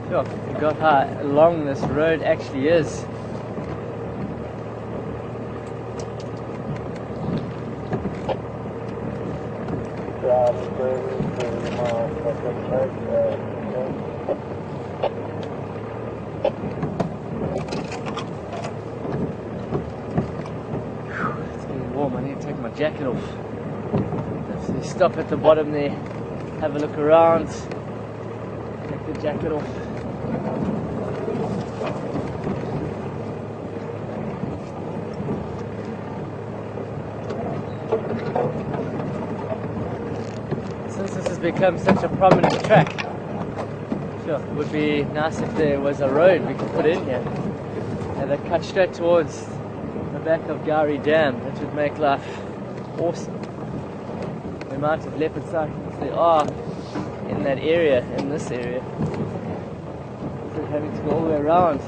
Sure, forgot how long this road actually is. It's getting warm, I need to take my jacket off. So stop at the bottom there, have a look around, take the jacket off. Since this has become such a prominent track, sure, it would be nice if there was a road we could put in here and that cut straight towards the back of Gowrie Dam. That would make life awesome. The amount of leopard sightings there are in that area, in this area, instead of having to go all the way around.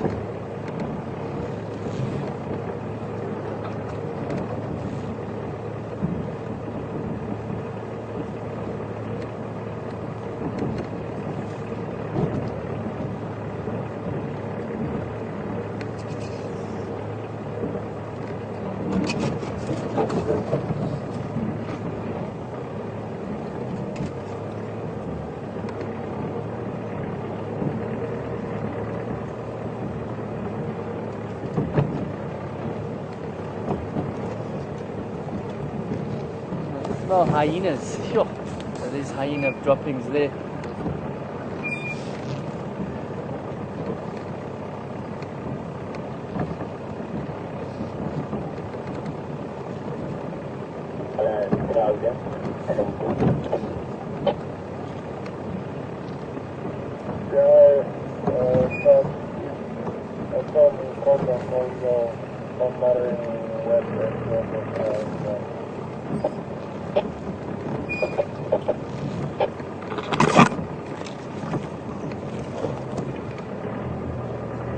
Smell hyenas. Sure. So there's hyena droppings there.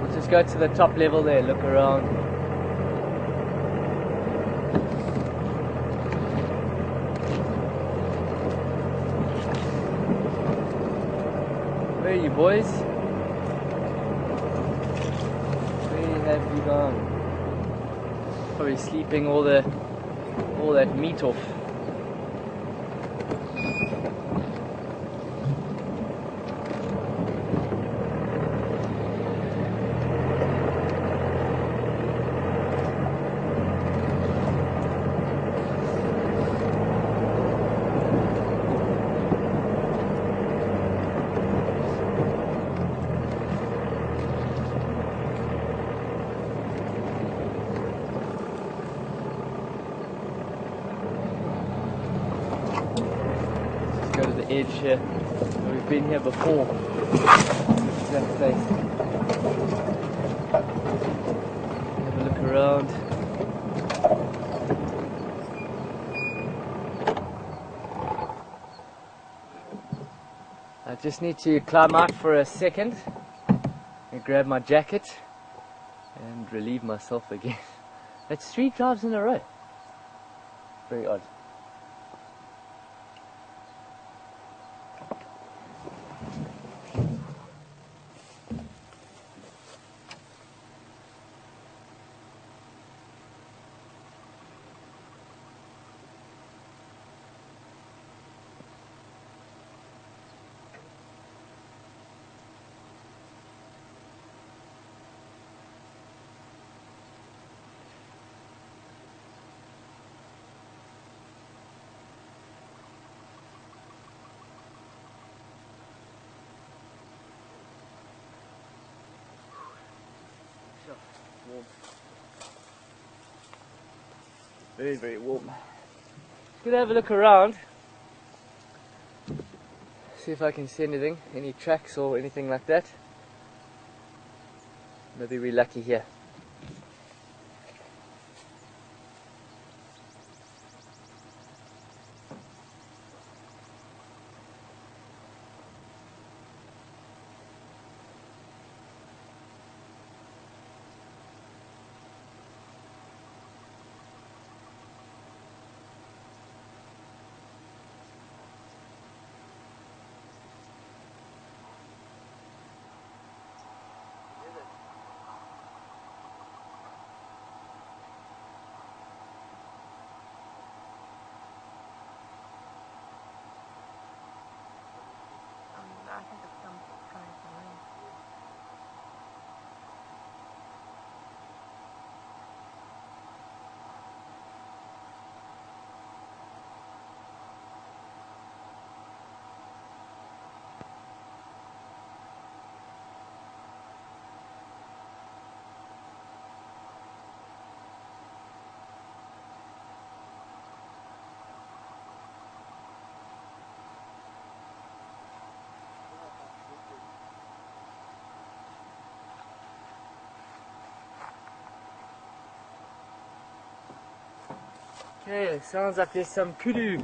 We'll just go to the top level there, look around. Where are you, boys? Where have you gone? Probably sleeping all that meat off. drainage here. We've been here before. Exact place. Have a look around. I just need to climb out for a second and grab my jacket and relieve myself again. That's 3 drives in a row. Very odd. Warm. Very, very warm. Just gonna have a look around, see if I can see anything, any tracks or anything like that. Maybe we're lucky here.
I think it's some kind of rain.
Okay, sounds like there's some kudu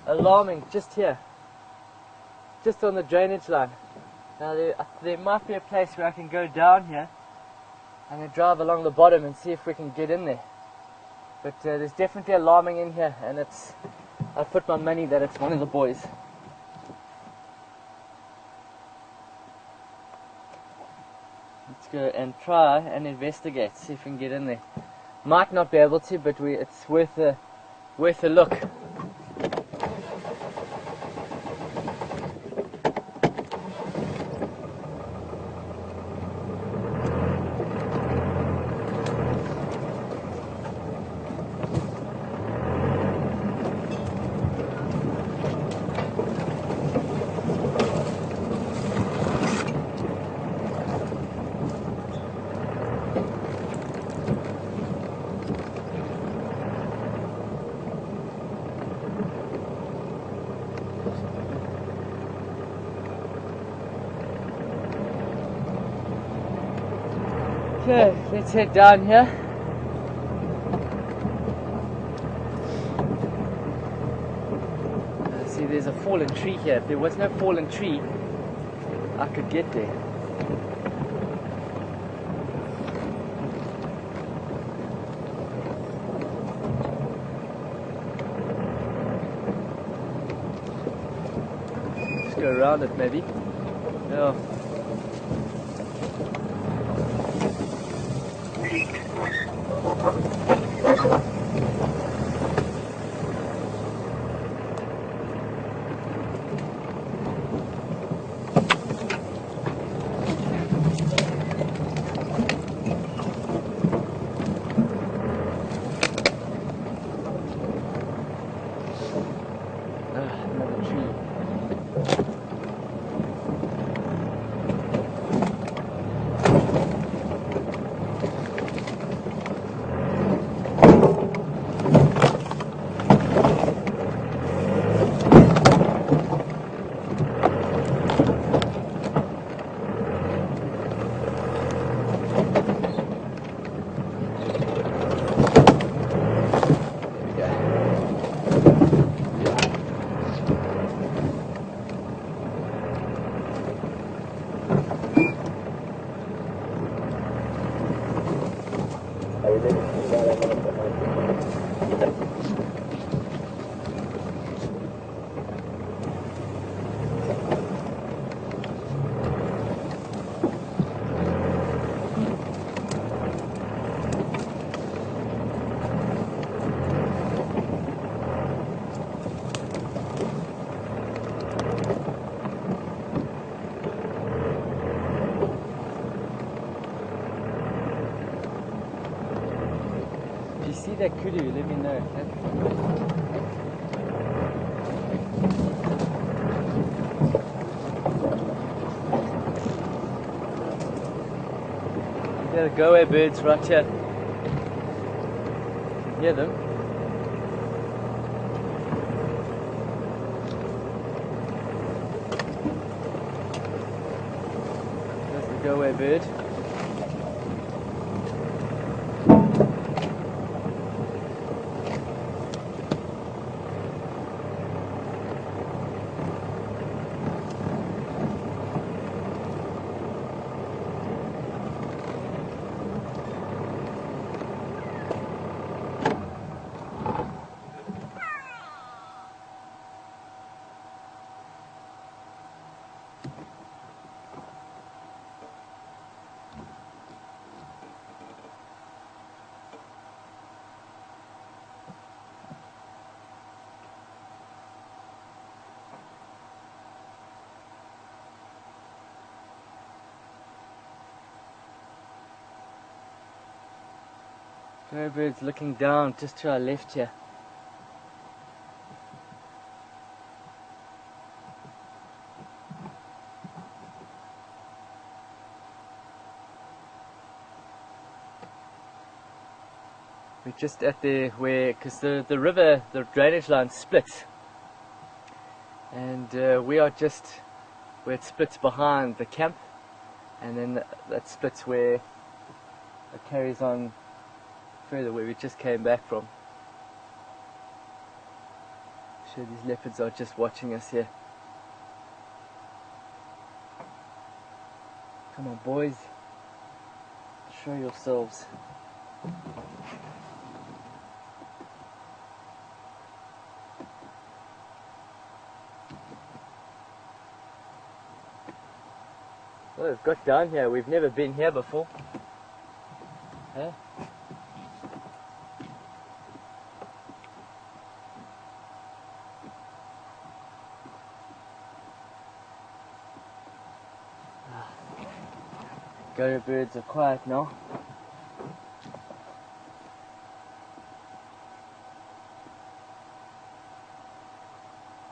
alarming just here, just on the drainage line. Now there might be a place where I can go down here and then drive along the bottom and see if we can get in there. But there's definitely alarming in here, and I put my money that it's one of the boys. Let's go and try and investigate, see if we can get in there. Might not be able to, but it's worth a look. Okay, let's head down here. See, there's a fallen tree here. If there was no fallen tree, I could get there. Just go around it maybe. Yeah. Another tree. that kudu, let me know. Okay? These are the go-away birds right here. You can hear them. There's the go-away bird. Go birds looking down just to our left here. We're just at where, because the river, the drainage line splits, and we are just where it splits behind the camp, and then that splits where it carries on further where we just came back from. I'm sure these leopards are just watching us here. Come on boys, show yourselves. Well, we've got down here, we've never been here before. Huh? Go birds are quiet now.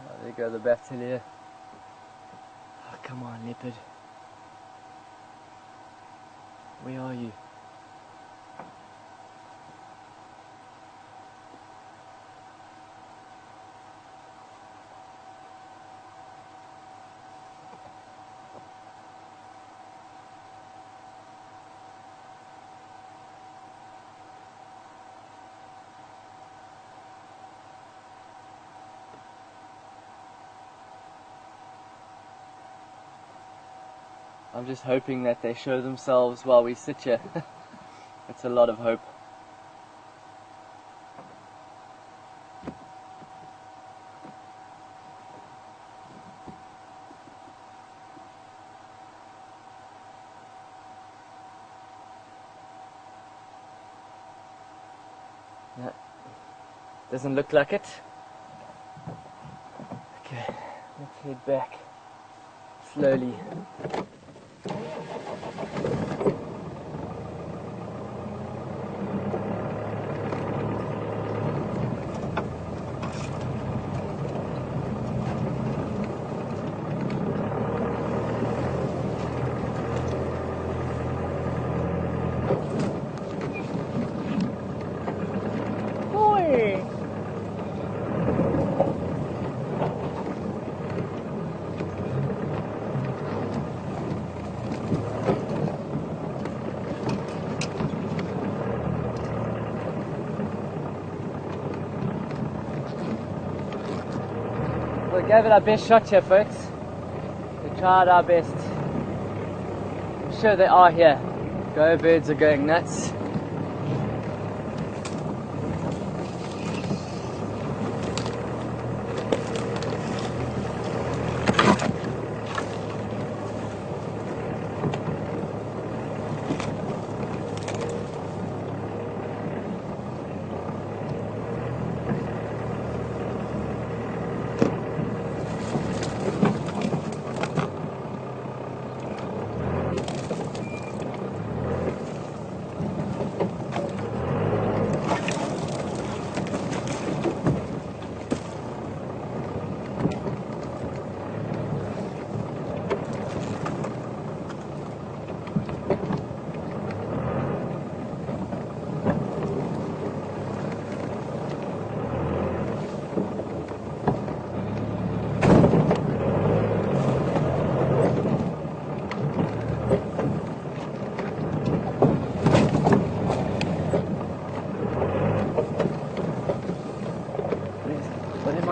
Oh, there go the batellier. Oh, come on, leopard. Where are you? I'm just hoping that they show themselves while we sit here. It's a lot of hope. No, doesn't look like it. Okay, let's head back slowly. We gave it our best shot here, folks. We tried our best. I'm sure they are here. Go birds are going nuts.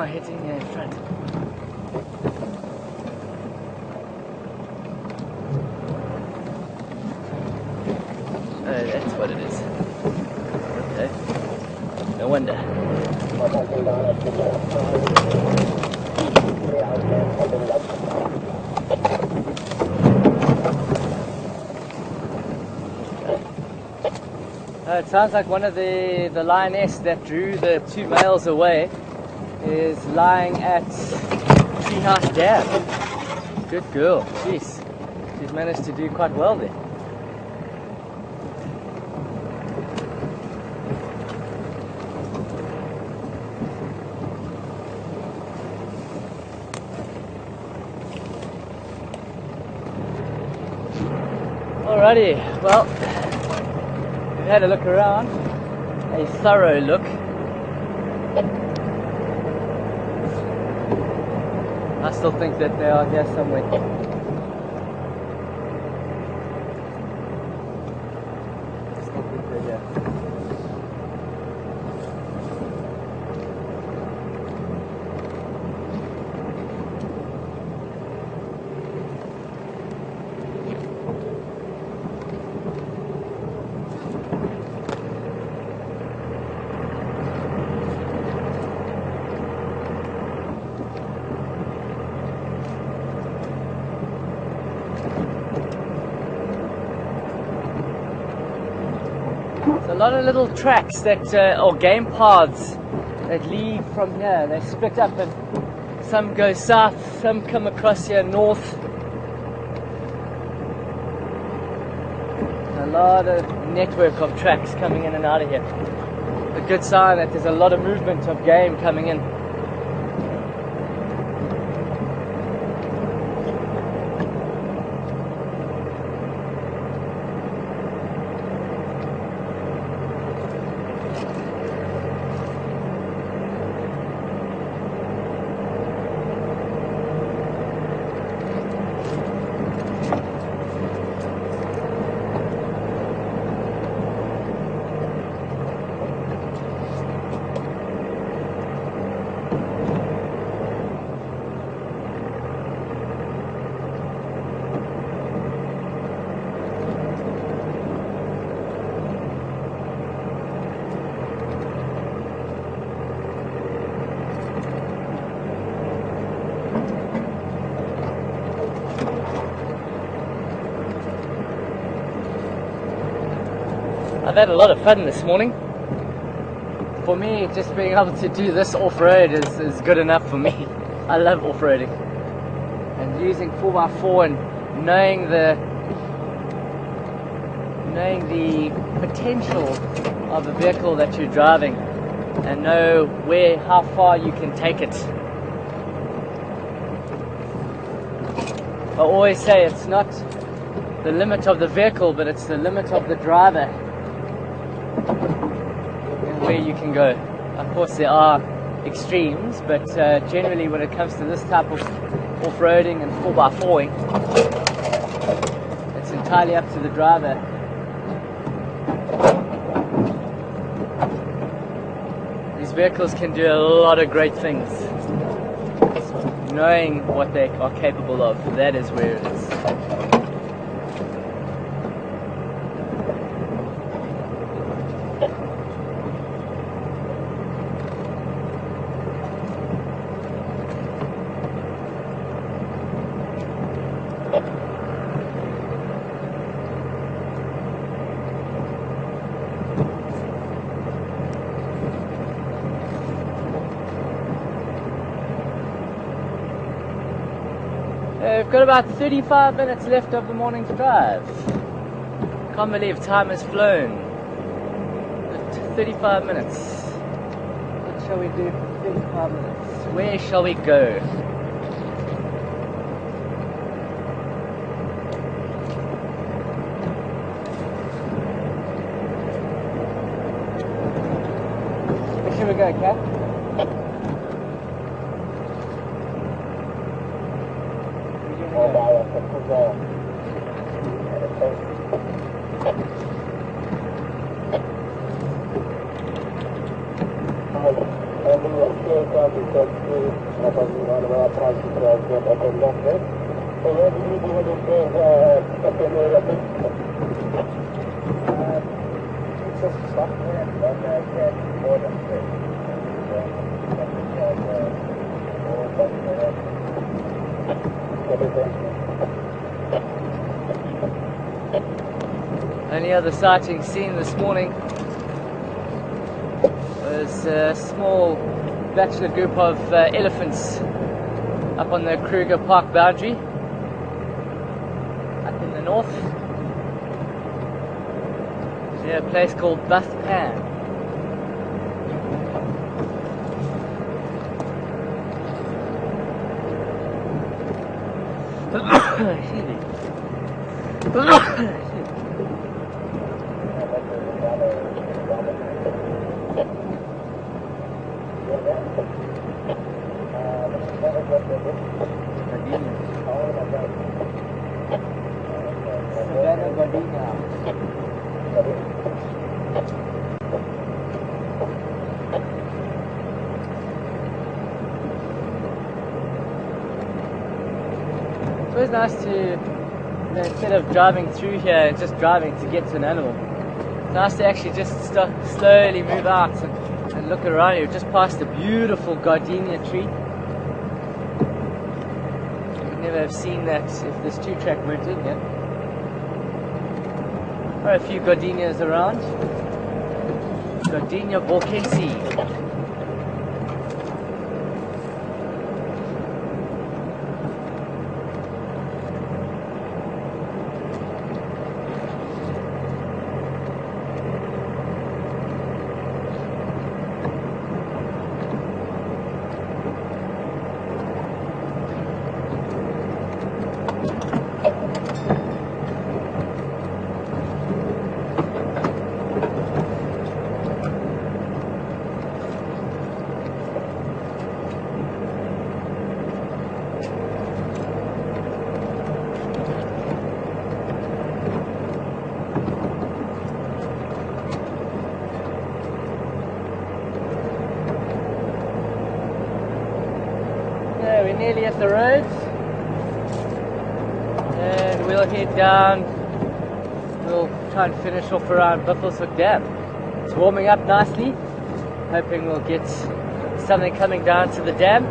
I hitting here in front? Oh, that's what it is. Okay. No wonder. It sounds like one of the lioness that drew the two males away is lying at Treehouse Dam. Good girl. Jeez. She's managed to do quite well there. Alrighty, well, we've had a look around, a thorough look. I still think that they are here somewhere. I still think they're here. A lot of little tracks that, or game paths that lead from here. They split up and some go south, some come across here north. A lot of network of tracks coming in and out of here. A good sign that there's a lot of movement of game coming in. I've had a lot of fun this morning. For me, just being able to do this off-road is good enough for me. I love off-roading. And using 4x4 and knowing the potential of the vehicle that you're driving and know how far you can take it. I always say it's not the limit of the vehicle, but it's the limit of the driver and where you can go. Of course there are extremes, but generally when it comes to this type of off-roading and 4x4ing, it's entirely up to the driver. These vehicles can do a lot of great things. Knowing what they are capable of, that is where it is. We've got about 35 minutes left of the morning's drive. Can't believe time has flown. 35 minutes. What shall we do for 35 minutes? Where shall we go? Where shall we go, Kat? Only other sighting seen this morning was a small bachelor group of elephants up on the Kruger Park boundary, up in the north, near a place called Buff Pan. Excuse me. It's always nice to, instead of driving through here and just driving to get to an animal, it's nice to actually just slowly move out and look around you. Just past a beautiful gardenia tree. You'd never have seen that if this 2-track weren't in here. There are a few gardenias around. Gardenia volkensi. We're nearly at the road, and we'll head down. We'll try and finish off around Buffelshoek Dam. It's warming up nicely, hoping we'll get something coming down to the dam.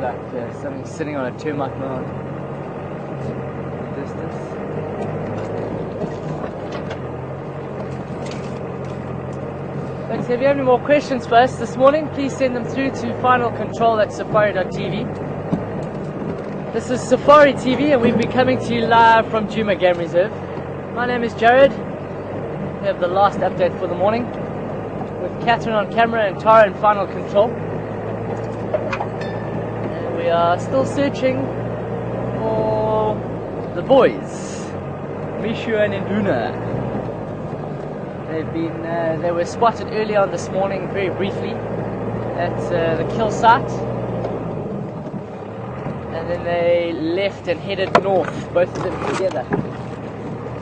Like something sitting on a termite mound in the distance. Thanks. If you have any more questions for us this morning, please send them through to finalcontrol@safari.tv. This is Safari TV, and we've been coming to you live from Djuma Game Reserve. My name is Jared. We have the last update for the morning with Catherine on camera and Tara in final control. We are still searching for the boys, Mishu and Induna. They were spotted earlier on this morning, very briefly, at the kill site, and then they left and headed north. Both of them together.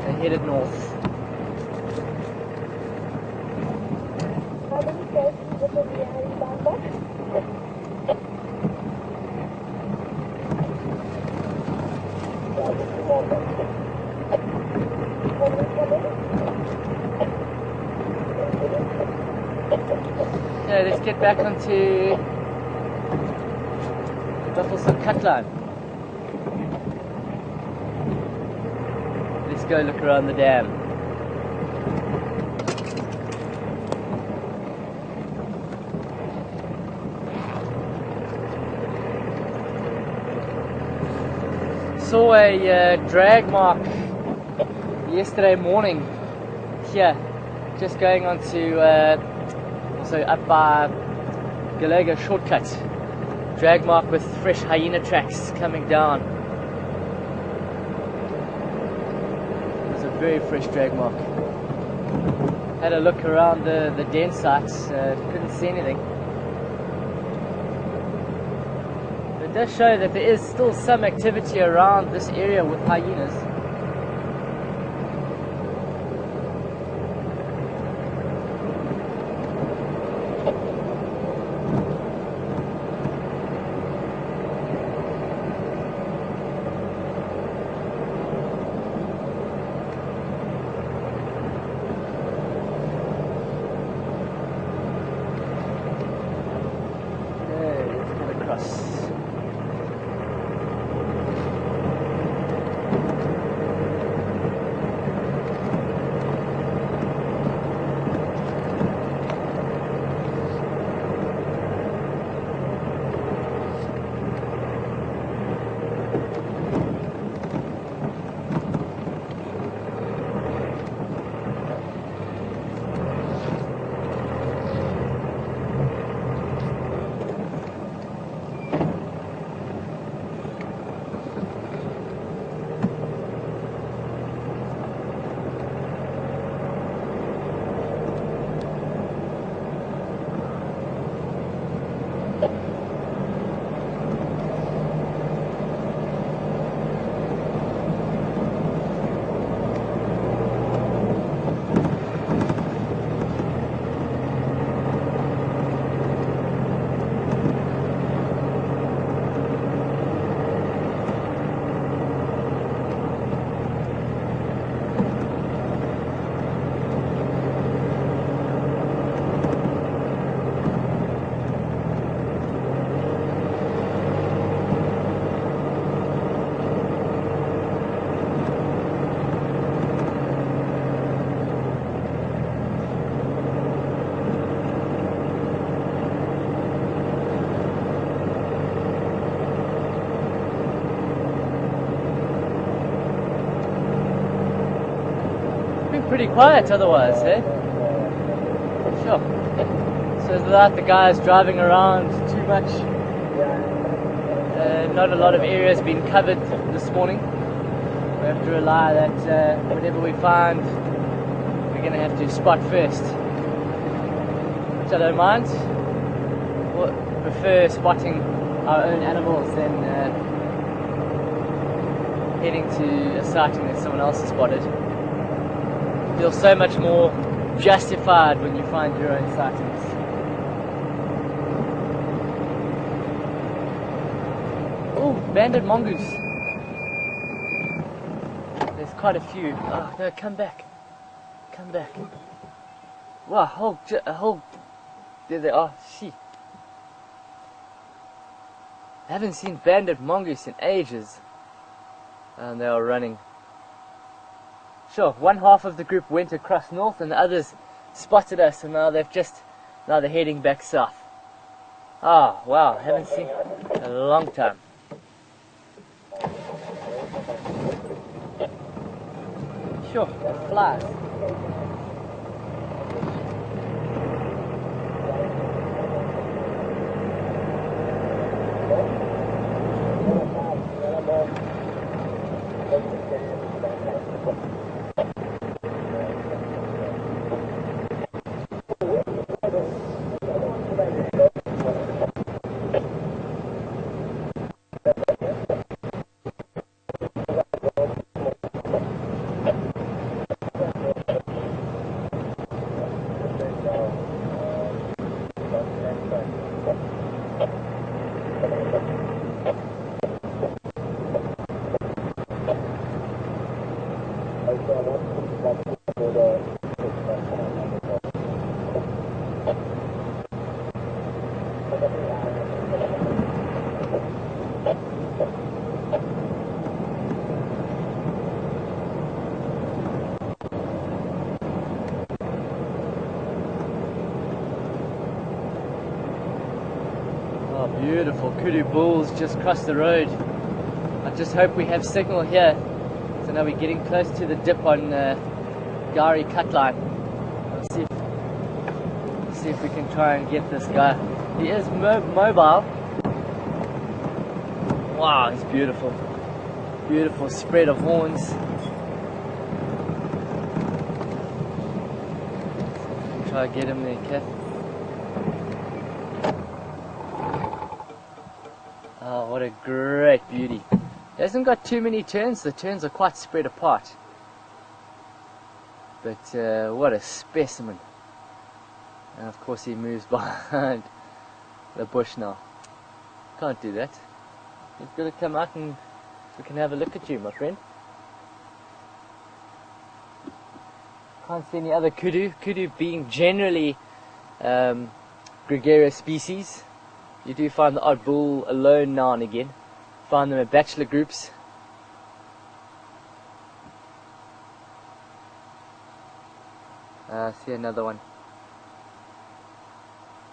They headed north. Yeah, let's get back onto the Buffelshoek cut line. Let's go look around the dam. Saw a drag mark yesterday morning here, just going on to also up by Gallagher shortcut, drag mark with fresh hyena tracks coming down. It was a very fresh drag mark. Had a look around the den sites, couldn't see anything. It does show that there is still some activity around this area with hyenas. Pretty quiet otherwise, eh? Sure. So without the guys driving around too much, not a lot of areas being covered this morning. We have to rely that whatever we find, we're going to have to spot first. Which I don't mind. We'll prefer spotting our own animals than heading to a sighting that someone else has spotted. Feel so much more justified when you find your own sightings. Oh, banded mongoose. There's quite a few. Oh no, come back. Come back. Wow, a whole... There they are. Shit. I haven't seen banded mongoose in ages. And they are running. Sure, one half of the group went across north and the others spotted us, and now they're heading back south. Ah, wow, haven't seen in a long time. Sure, flies. Beautiful kudu bulls just crossed the road. I just hope we have signal here So now we're getting close to the dip on Gari cut line. Let's see if we can try and get this guy. He is mobile. Wow, he's beautiful. Beautiful spread of horns. Try to get him there, Kath. Oh, what a great beauty. He hasn't got too many turns. The turns are quite spread apart. But what a specimen. And of course he moves behind the bush now. Can't do that. You've got to come out and we can have a look at you, my friend. Can't see any other kudu. Kudu being generally gregarious species. You do find the odd bull alone now and again. Find them in bachelor groups. I see another one.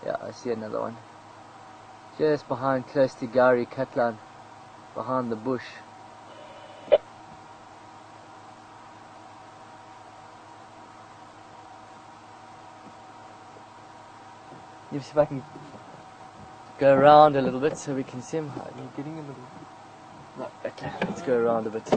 Yeah, I see another one. Just behind, close to Gari Katlan, behind the bush. Let me see if I can go around a little bit so we can see him. Are you getting him a little bit? No, okay, let's go around a bit.